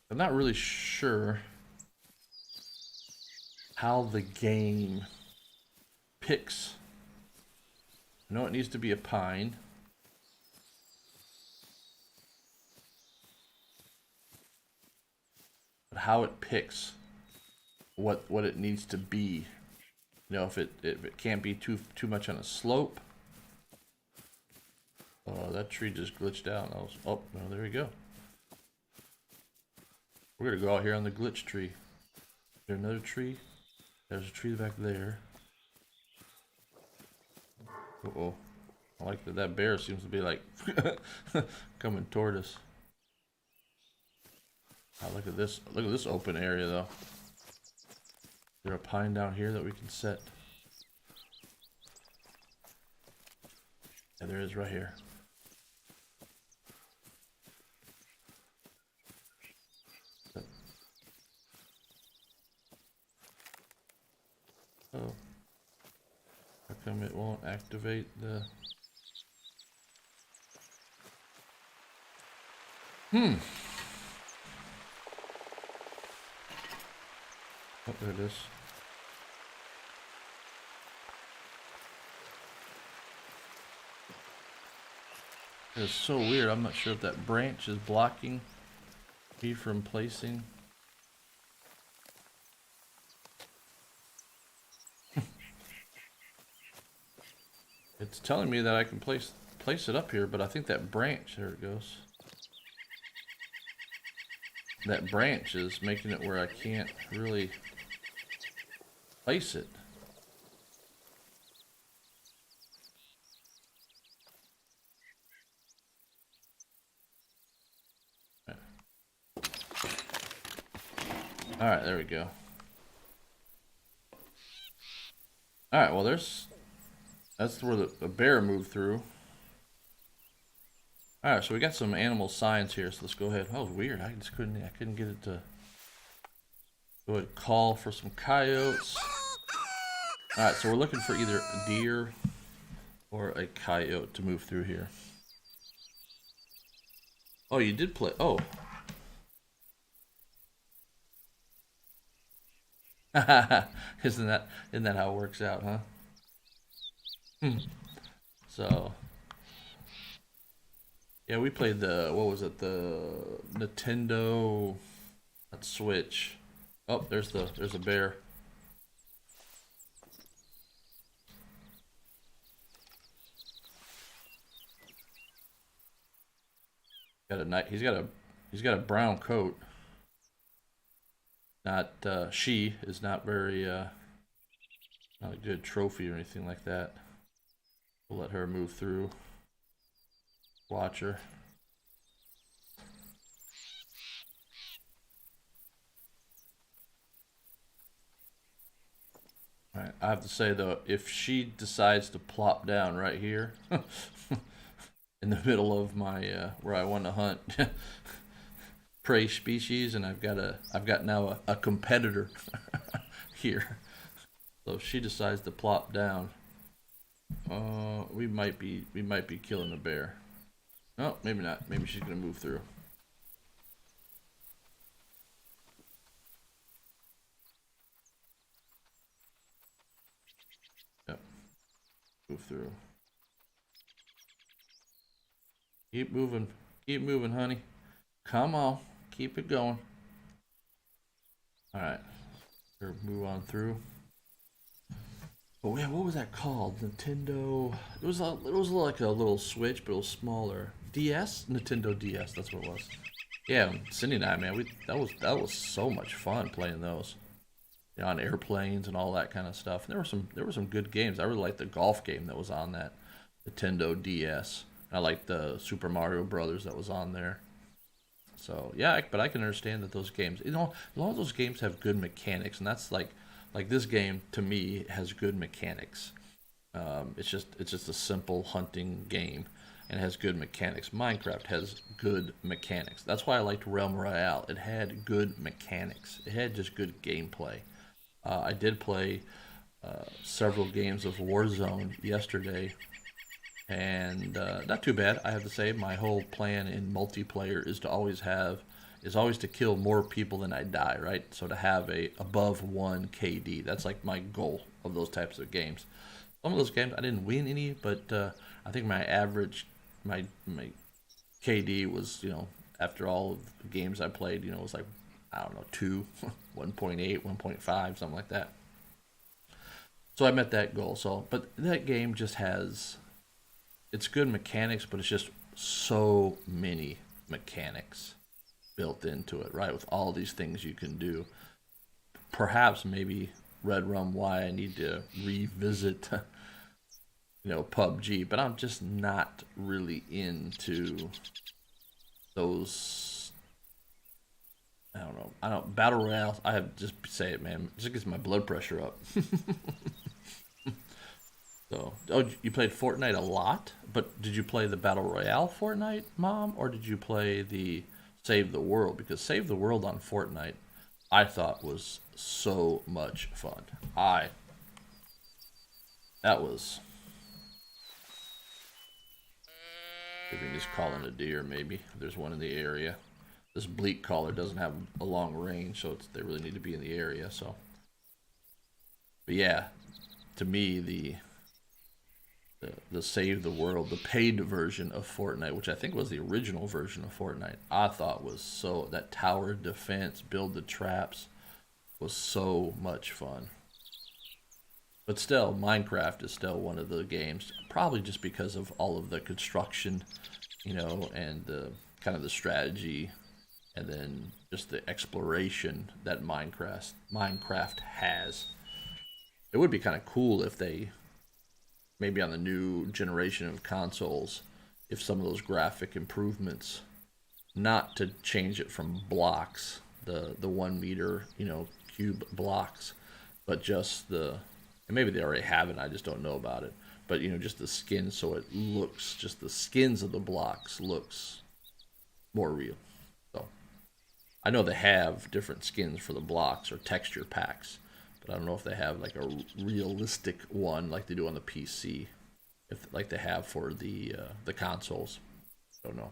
I'm not really sure how the game picks. I know it needs to be a pine. But how it picks what it needs to be. You know, if it can't be too much on a slope. Oh, that tree just glitched out. Oh, no, there we go. We're gonna go out here on the glitch tree. Is there another tree? There's a tree back there. Uh-oh. I like that bear seems to be like coming toward us. Oh, look at this. Look at this open area though. Is there a pine down here that we can set? Yeah, there is right here. Oh. How come it won't activate the... Oh, there it is. It's so weird. I'm not sure if that branch is blocking me from placing. It's telling me that I can place it up here, but I think that branch, there it goes. That branch is making it where I can't really place it. Alright, there we go. Alright, well that's where the bear moved through. Alright, so we got some animal signs here, so let's go ahead. Oh, weird. I couldn't get it to go ahead and call for some coyotes. Alright, so we're looking for either a deer or a coyote to move through here. Oh, you did play. Oh. Isn't that how it works out, huh? So yeah, we played the, what was it, the Nintendo Switch. Oh, there's a bear. He's got a brown coat. Not she is not very not a good trophy or anything like that. We'll let her move through. Watch her. Alright, I have to say though, if she decides to plop down right here in the middle of my where I want to hunt prey species, and I've got now a competitor here. So if she decides to plop down, we might be killing the bear. No, maybe not. Maybe she's gonna move through. Yep, move through. Keep moving. Keep moving, honey. Come on. Keep it going. All right. Move on through. Oh yeah, what was that called? Nintendo. It was like a little Switch, but it was smaller. DS, Nintendo DS. That's what it was. Yeah, Cindy and I, man, that was so much fun playing those. You know, on airplanes and all that kind of stuff. And there were some good games. I really liked the golf game that was on that Nintendo DS. I liked the Super Mario Brothers that was on there. So yeah, but I can understand that those games, a lot of those games have good mechanics, and that's like this game to me has good mechanics. It's just a simple hunting game, and has good mechanics. Minecraft has good mechanics. That's why I liked Realm Royale. It had good mechanics. It had just good gameplay. I did play several games of Warzone yesterday, and not too bad. I have to say, my whole plan in multiplayer is always to kill more people than I die. Right, so to have a above 1 KD. That's like my goal of those types of games. Some of those games I didn't win any, but I think my average, my KD was, after all of the games I played, was like, I don't know, 2, 1.8, 1.5, something like that. So I met that goal. So, but that game just has it's good mechanics, but it's just so many mechanics built into it, right? With all these things you can do. Perhaps maybe Red Rum why I need to revisit PUBG, but I'm just not really into those. I don't know. I don't battle royale. I have just say it, man. It just gets my blood pressure up. So, oh, you played Fortnite a lot, but did you play the Battle Royale Fortnite, Mom, or did you play the Save the World? Because Save the World on Fortnite, I thought was so much fun. I that was. If we can just call in a deer, maybe there's one in the area. This bleak caller doesn't have a long range, so they really need to be in the area. So, but yeah, to me the Save the World, the paid version of Fortnite, which I think was the original version of Fortnite, I thought was so that tower defense, build the traps was so much fun. But still, Minecraft is still one of the games, probably just because of all of the construction, and the kind of the strategy, and then just the exploration that Minecraft has. It would be kind of cool if they maybe on the new generation of consoles, if some of those graphic improvements, not to change it from blocks, the 1 meter cube blocks, but just and maybe they already have it. I just don't know about it. But just the skins, so it looks just the skins of the blocks looks more real. So I know they have different skins for the blocks or texture packs, but I don't know if they have like a realistic one like they do on the PC, if like they have for the consoles. I don't know,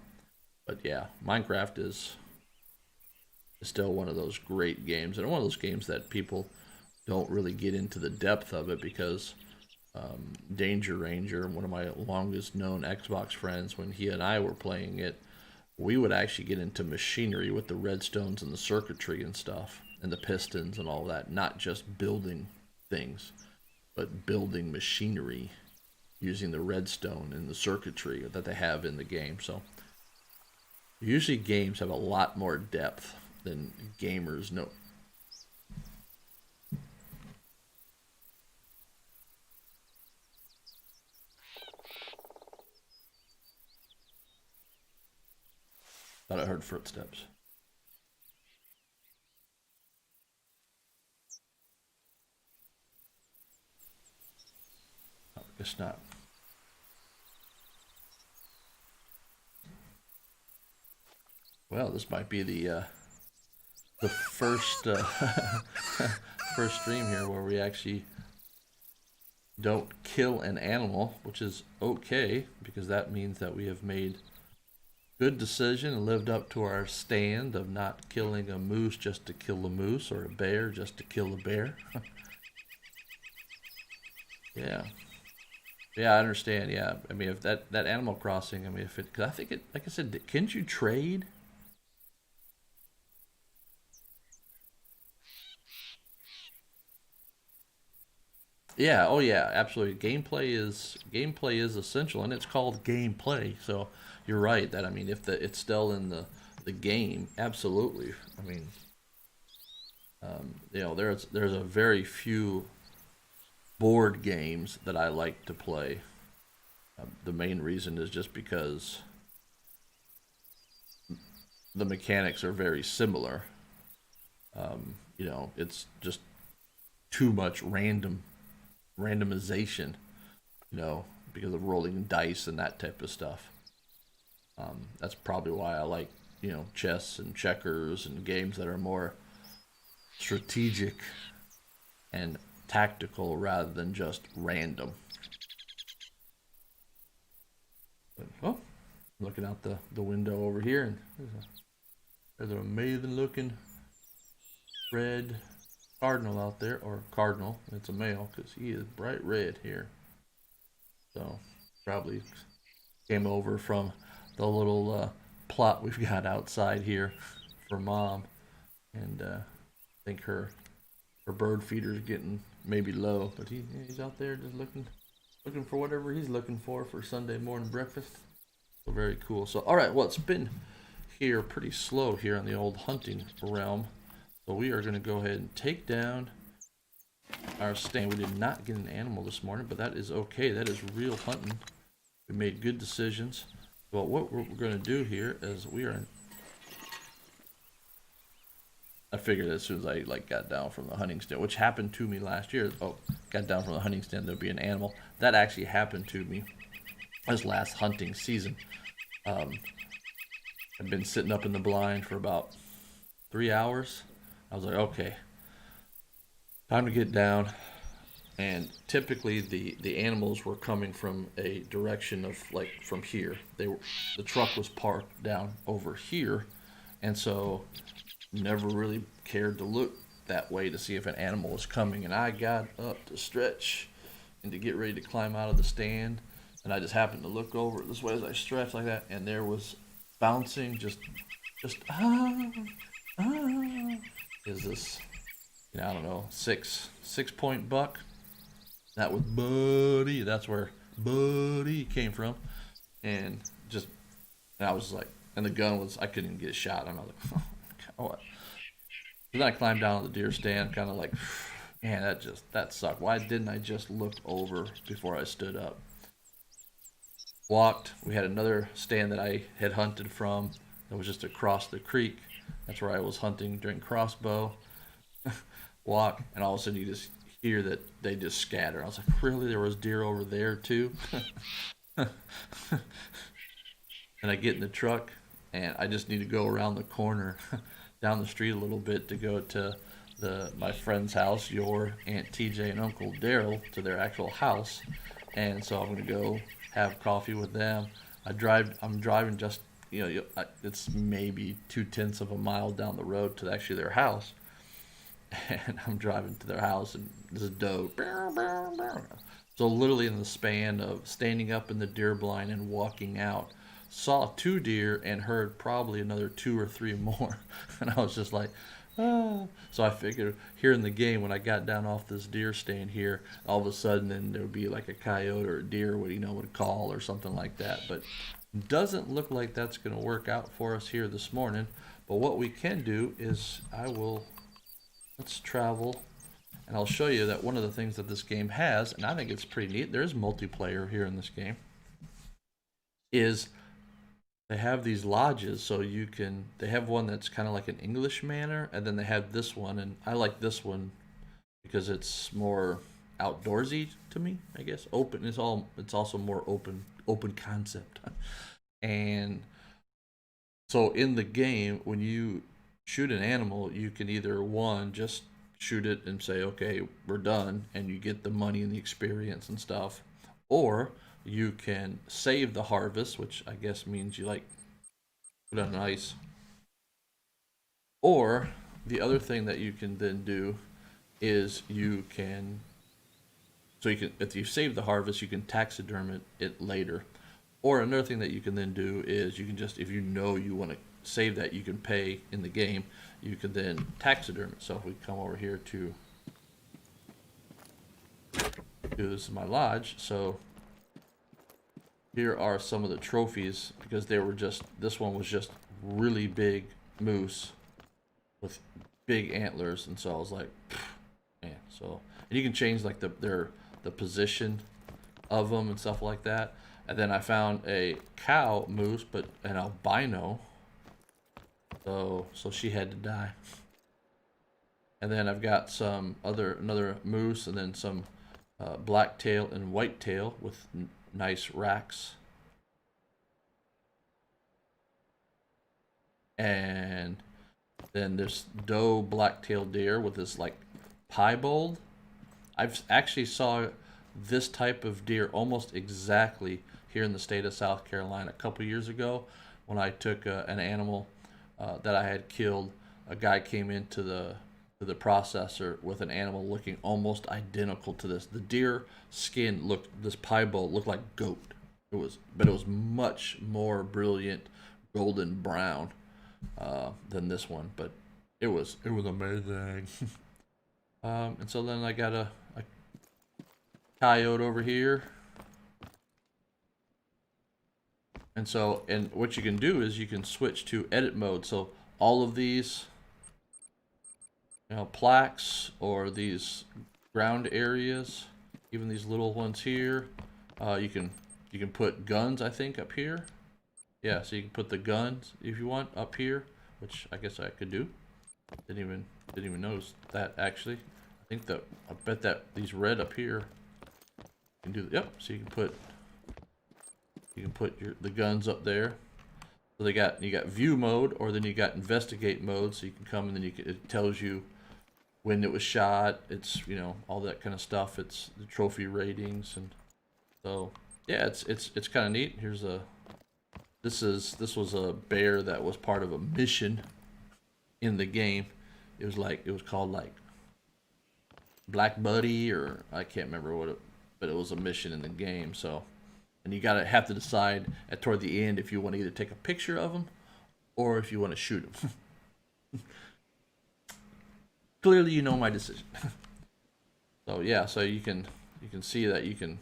but yeah, Minecraft is still one of those great games, and one of those games that people don't really get into the depth of it because Danger Ranger, one of my longest known Xbox friends, when he and I were playing it, we would actually get into machinery with the redstones and the circuitry and stuff and the pistons and all that, not just building things, but building machinery using the redstone and the circuitry that they have in the game. So usually games have a lot more depth than gamers know. Thought I heard footsteps. Oh, I guess not. Well, this might be the first first stream here where we actually don't kill an animal, which is okay because that means that we have made good decision and lived up to our stand of not killing a moose just to kill a moose or a bear just to kill a bear. Yeah. Yeah, I understand. Yeah. I mean, if that Animal Crossing, I mean, if it, cause I think it, like I said, can't you trade? Yeah, oh yeah, absolutely. Gameplay is essential, and it's called gameplay. So you're right that I mean, if it's still in the game, absolutely. I mean, there's a very few board games that I like to play. The main reason is just because the mechanics are very similar. It's just too much randomization. You know, because of rolling dice and that type of stuff. That's probably why I like chess and checkers and games that are more strategic and tactical rather than just random. But, oh, looking out the window over here, and there's an amazing looking red cardinal out there, or cardinal. It's a male because he is bright red here. So probably came over from the little plot we've got outside here for mom, and I think her bird feeder's getting maybe low, but he's out there just looking for whatever he's looking for Sunday morning breakfast. So very cool. So all right, well it's been here pretty slow here on the old hunting realm. So we are going to go ahead and take down our stand. We did not get an animal this morning, but that is okay. That is real hunting. We made good decisions. Well, what we're going to do here is I figured as soon as I got down from the hunting stand, which happened to me last year. Oh, got down from the hunting stand, there'd be an animal. That actually happened to me this last hunting season. Um, I've been sitting up in the blind for about 3 hours. I was like, okay, time to get down. And typically the animals were coming from a direction of like from here. The truck was parked down over here, and so never really cared to look that way to see if an animal was coming. And I got up to stretch and to get ready to climb out of the stand, and I just happened to look over this way as I stretched like that, and there was bouncing just ah, is this I don't know, six point buck. That was Buddy. That's where Buddy came from. And just, and I was like, and the gun was, I couldn't even get a shot. And I was like, oh, what? So then I climbed down to the deer stand, kind of like, man, that sucked. Why didn't I just look over before I stood up? Walked. We had another stand that I had hunted from that was just across the creek. That's where I was hunting during crossbow. Walk, and all of a sudden you just hear that they just scatter. I was like, really? There was deer over there too? And I get in the truck, and I just need to go around the corner, down the street a little bit to go to my friend's house, your Aunt TJ and Uncle Daryl, to their actual house, and so I'm gonna go have coffee with them. I'm driving just it's maybe 2/10 of a mile down the road to actually their house, and I'm driving to their house, and this doe. So literally in the span of standing up in the deer blind and walking out, saw two deer and heard probably another two or three more, and I was just like, ah. So I figured here in the game when I got down off this deer stand here, all of a sudden then there would be like a coyote or a deer would call or something like that, but doesn't look like that's going to work out for us here this morning. But what we can do is let's travel, and I'll show you that one of the things that this game has, and I think it's pretty neat, there's multiplayer here in this game, is they have these lodges. So they have one that's kind of like an English manor, and then they have this one, and I like this one because it's more outdoorsy to me, I guess. It's also more open concept. And so in the game, when you shoot an animal, you can either one just shoot it and say, okay, we're done, and you get the money and the experience and stuff. Or you can save the harvest, which I guess means you like put on ice. Or the other thing that you can then do is you can, so you can, if you save the harvest, you can taxiderm it later. Or another thing that you can then do is you can just, if you know you want to save that, you can pay in the game. You can then taxiderm it. So if we come over here to, this is my lodge. So here are some of the trophies, because they were just, this one was just really big moose with big antlers, and so I was like, man. So, and you can change like the position of them and stuff like that. And then I found a cow moose, but an albino. So she had to die. And then I've got some another moose, and then some blacktail and whitetail with nice racks. And then this doe black-tailed deer with this like piebald. I've actually saw this type of deer almost exactly here in the state of South Carolina a couple years ago when I took an animal that I had killed. A guy came into the processor with an animal looking almost identical to this. The deer skin looked, this piebald looked like goat. But it was much more brilliant golden brown than this one, but it was amazing. And so then I got a coyote over here, and so, and what you can do is you can switch to edit mode. So all of these, you know, plaques or these ground areas, even these little ones here, you can put guns, I think, up here. Yeah, so you can put the guns if you want up here, which I guess I could do. Didn't even notice that actually. I bet that these red up here you can do. Yep. So you can put the guns up there. So you got view mode, or then you got investigate mode. So you can come and then it tells you when it was shot. It's, you know, all that kind of stuff. It's the trophy ratings, and so yeah, it's kind of neat. Here's a. This was a bear that was part of a mission in the game. It was called like Black Buddy, or I can't remember but it was a mission in the game. So, and you have to decide toward the end if you want to either take a picture of them or if you want to shoot them. Clearly, you know my decision. So yeah, so you can see that you can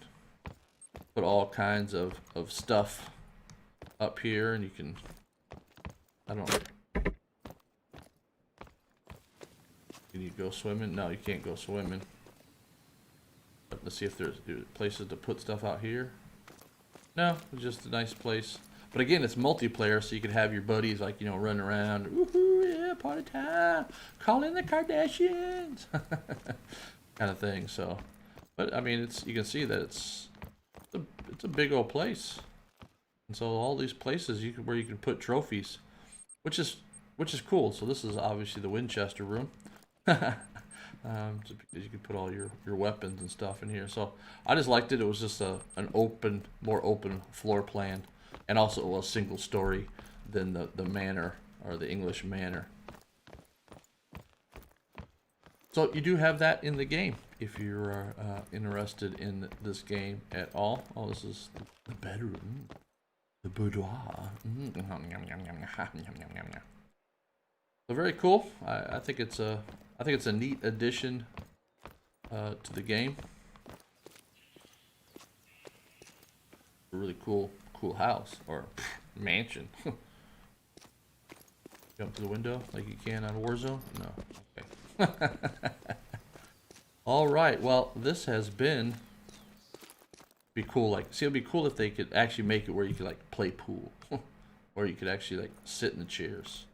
put all kinds of stuff up here, and you can, I don't know. Can you go swimming? No, you can't go swimming. But let's see if there's places to put stuff out here. No, it's just a nice place. But again, it's multiplayer, so you could have your buddies, like, you know, running around. Woohoo, yeah, party time. Call in the Kardashians. Kind of thing. So, but I mean, you can see that it's a big old place. And so all these places where you can put trophies, which is cool. So this is obviously the Winchester room. So because you can put all your weapons and stuff in here. So I just liked it. It was just an more open floor plan, and also a single story than the manor, or the English manor. So you do have that in the game if you're interested in this game at all. Oh, this is the bedroom. The boudoir. So very cool. I think it's a neat addition to the game. A really cool house, or mansion. Jump to the window like you can on Warzone? No. Okay. All right. Well, this has been. Be cool, like, see, it'd be cool if they could actually make it where you could like play pool, or you could actually like sit in the chairs.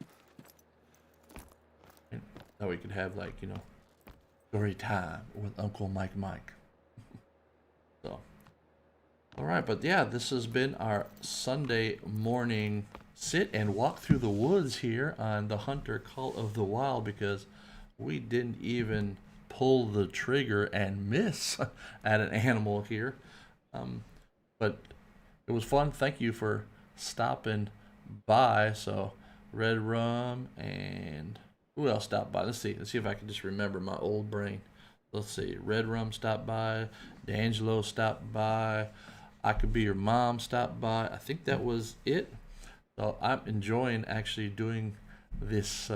And that way you could have, like, you know, story time with Uncle Mike. So, all right, but yeah, this has been our Sunday morning sit and walk through the woods here on the Hunter Call of the Wild, because we didn't even pull the trigger and miss at an animal here. Um, but it was fun. Thank you for stopping by. So Red Rum and who else stopped by? Let's see. Let's see if I can just remember my old brain. Let's see. Red Rum stopped by. D'Angelo stopped by. I Could Be Your Mom stopped by. I think that was it. So I'm enjoying actually doing this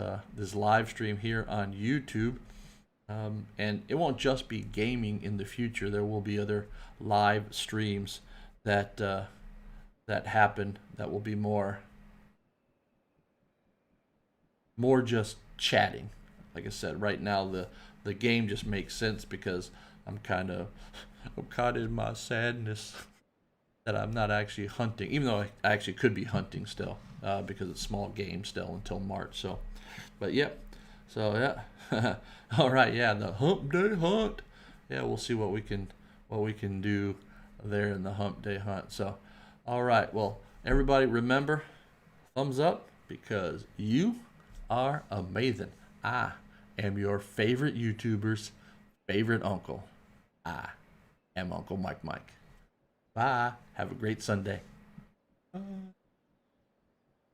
live stream here on YouTube. And it won't just be gaming in the future. There will be other live streams that that happen that will be more just chatting. Like I said, right now the game just makes sense because I'm kind of I'm caught in my sadness that I'm not actually hunting, even though I actually could be hunting still because it's small game still until March. So, but yep. So yeah, all right. Yeah, the Hump Day Hunt. Yeah, we'll see what we can do there in the Hump Day Hunt. So, all right. Well, everybody, remember, thumbs up because you are amazing. I am your favorite YouTuber's favorite uncle. I am Uncle Mike. Bye. Have a great Sunday. Bye.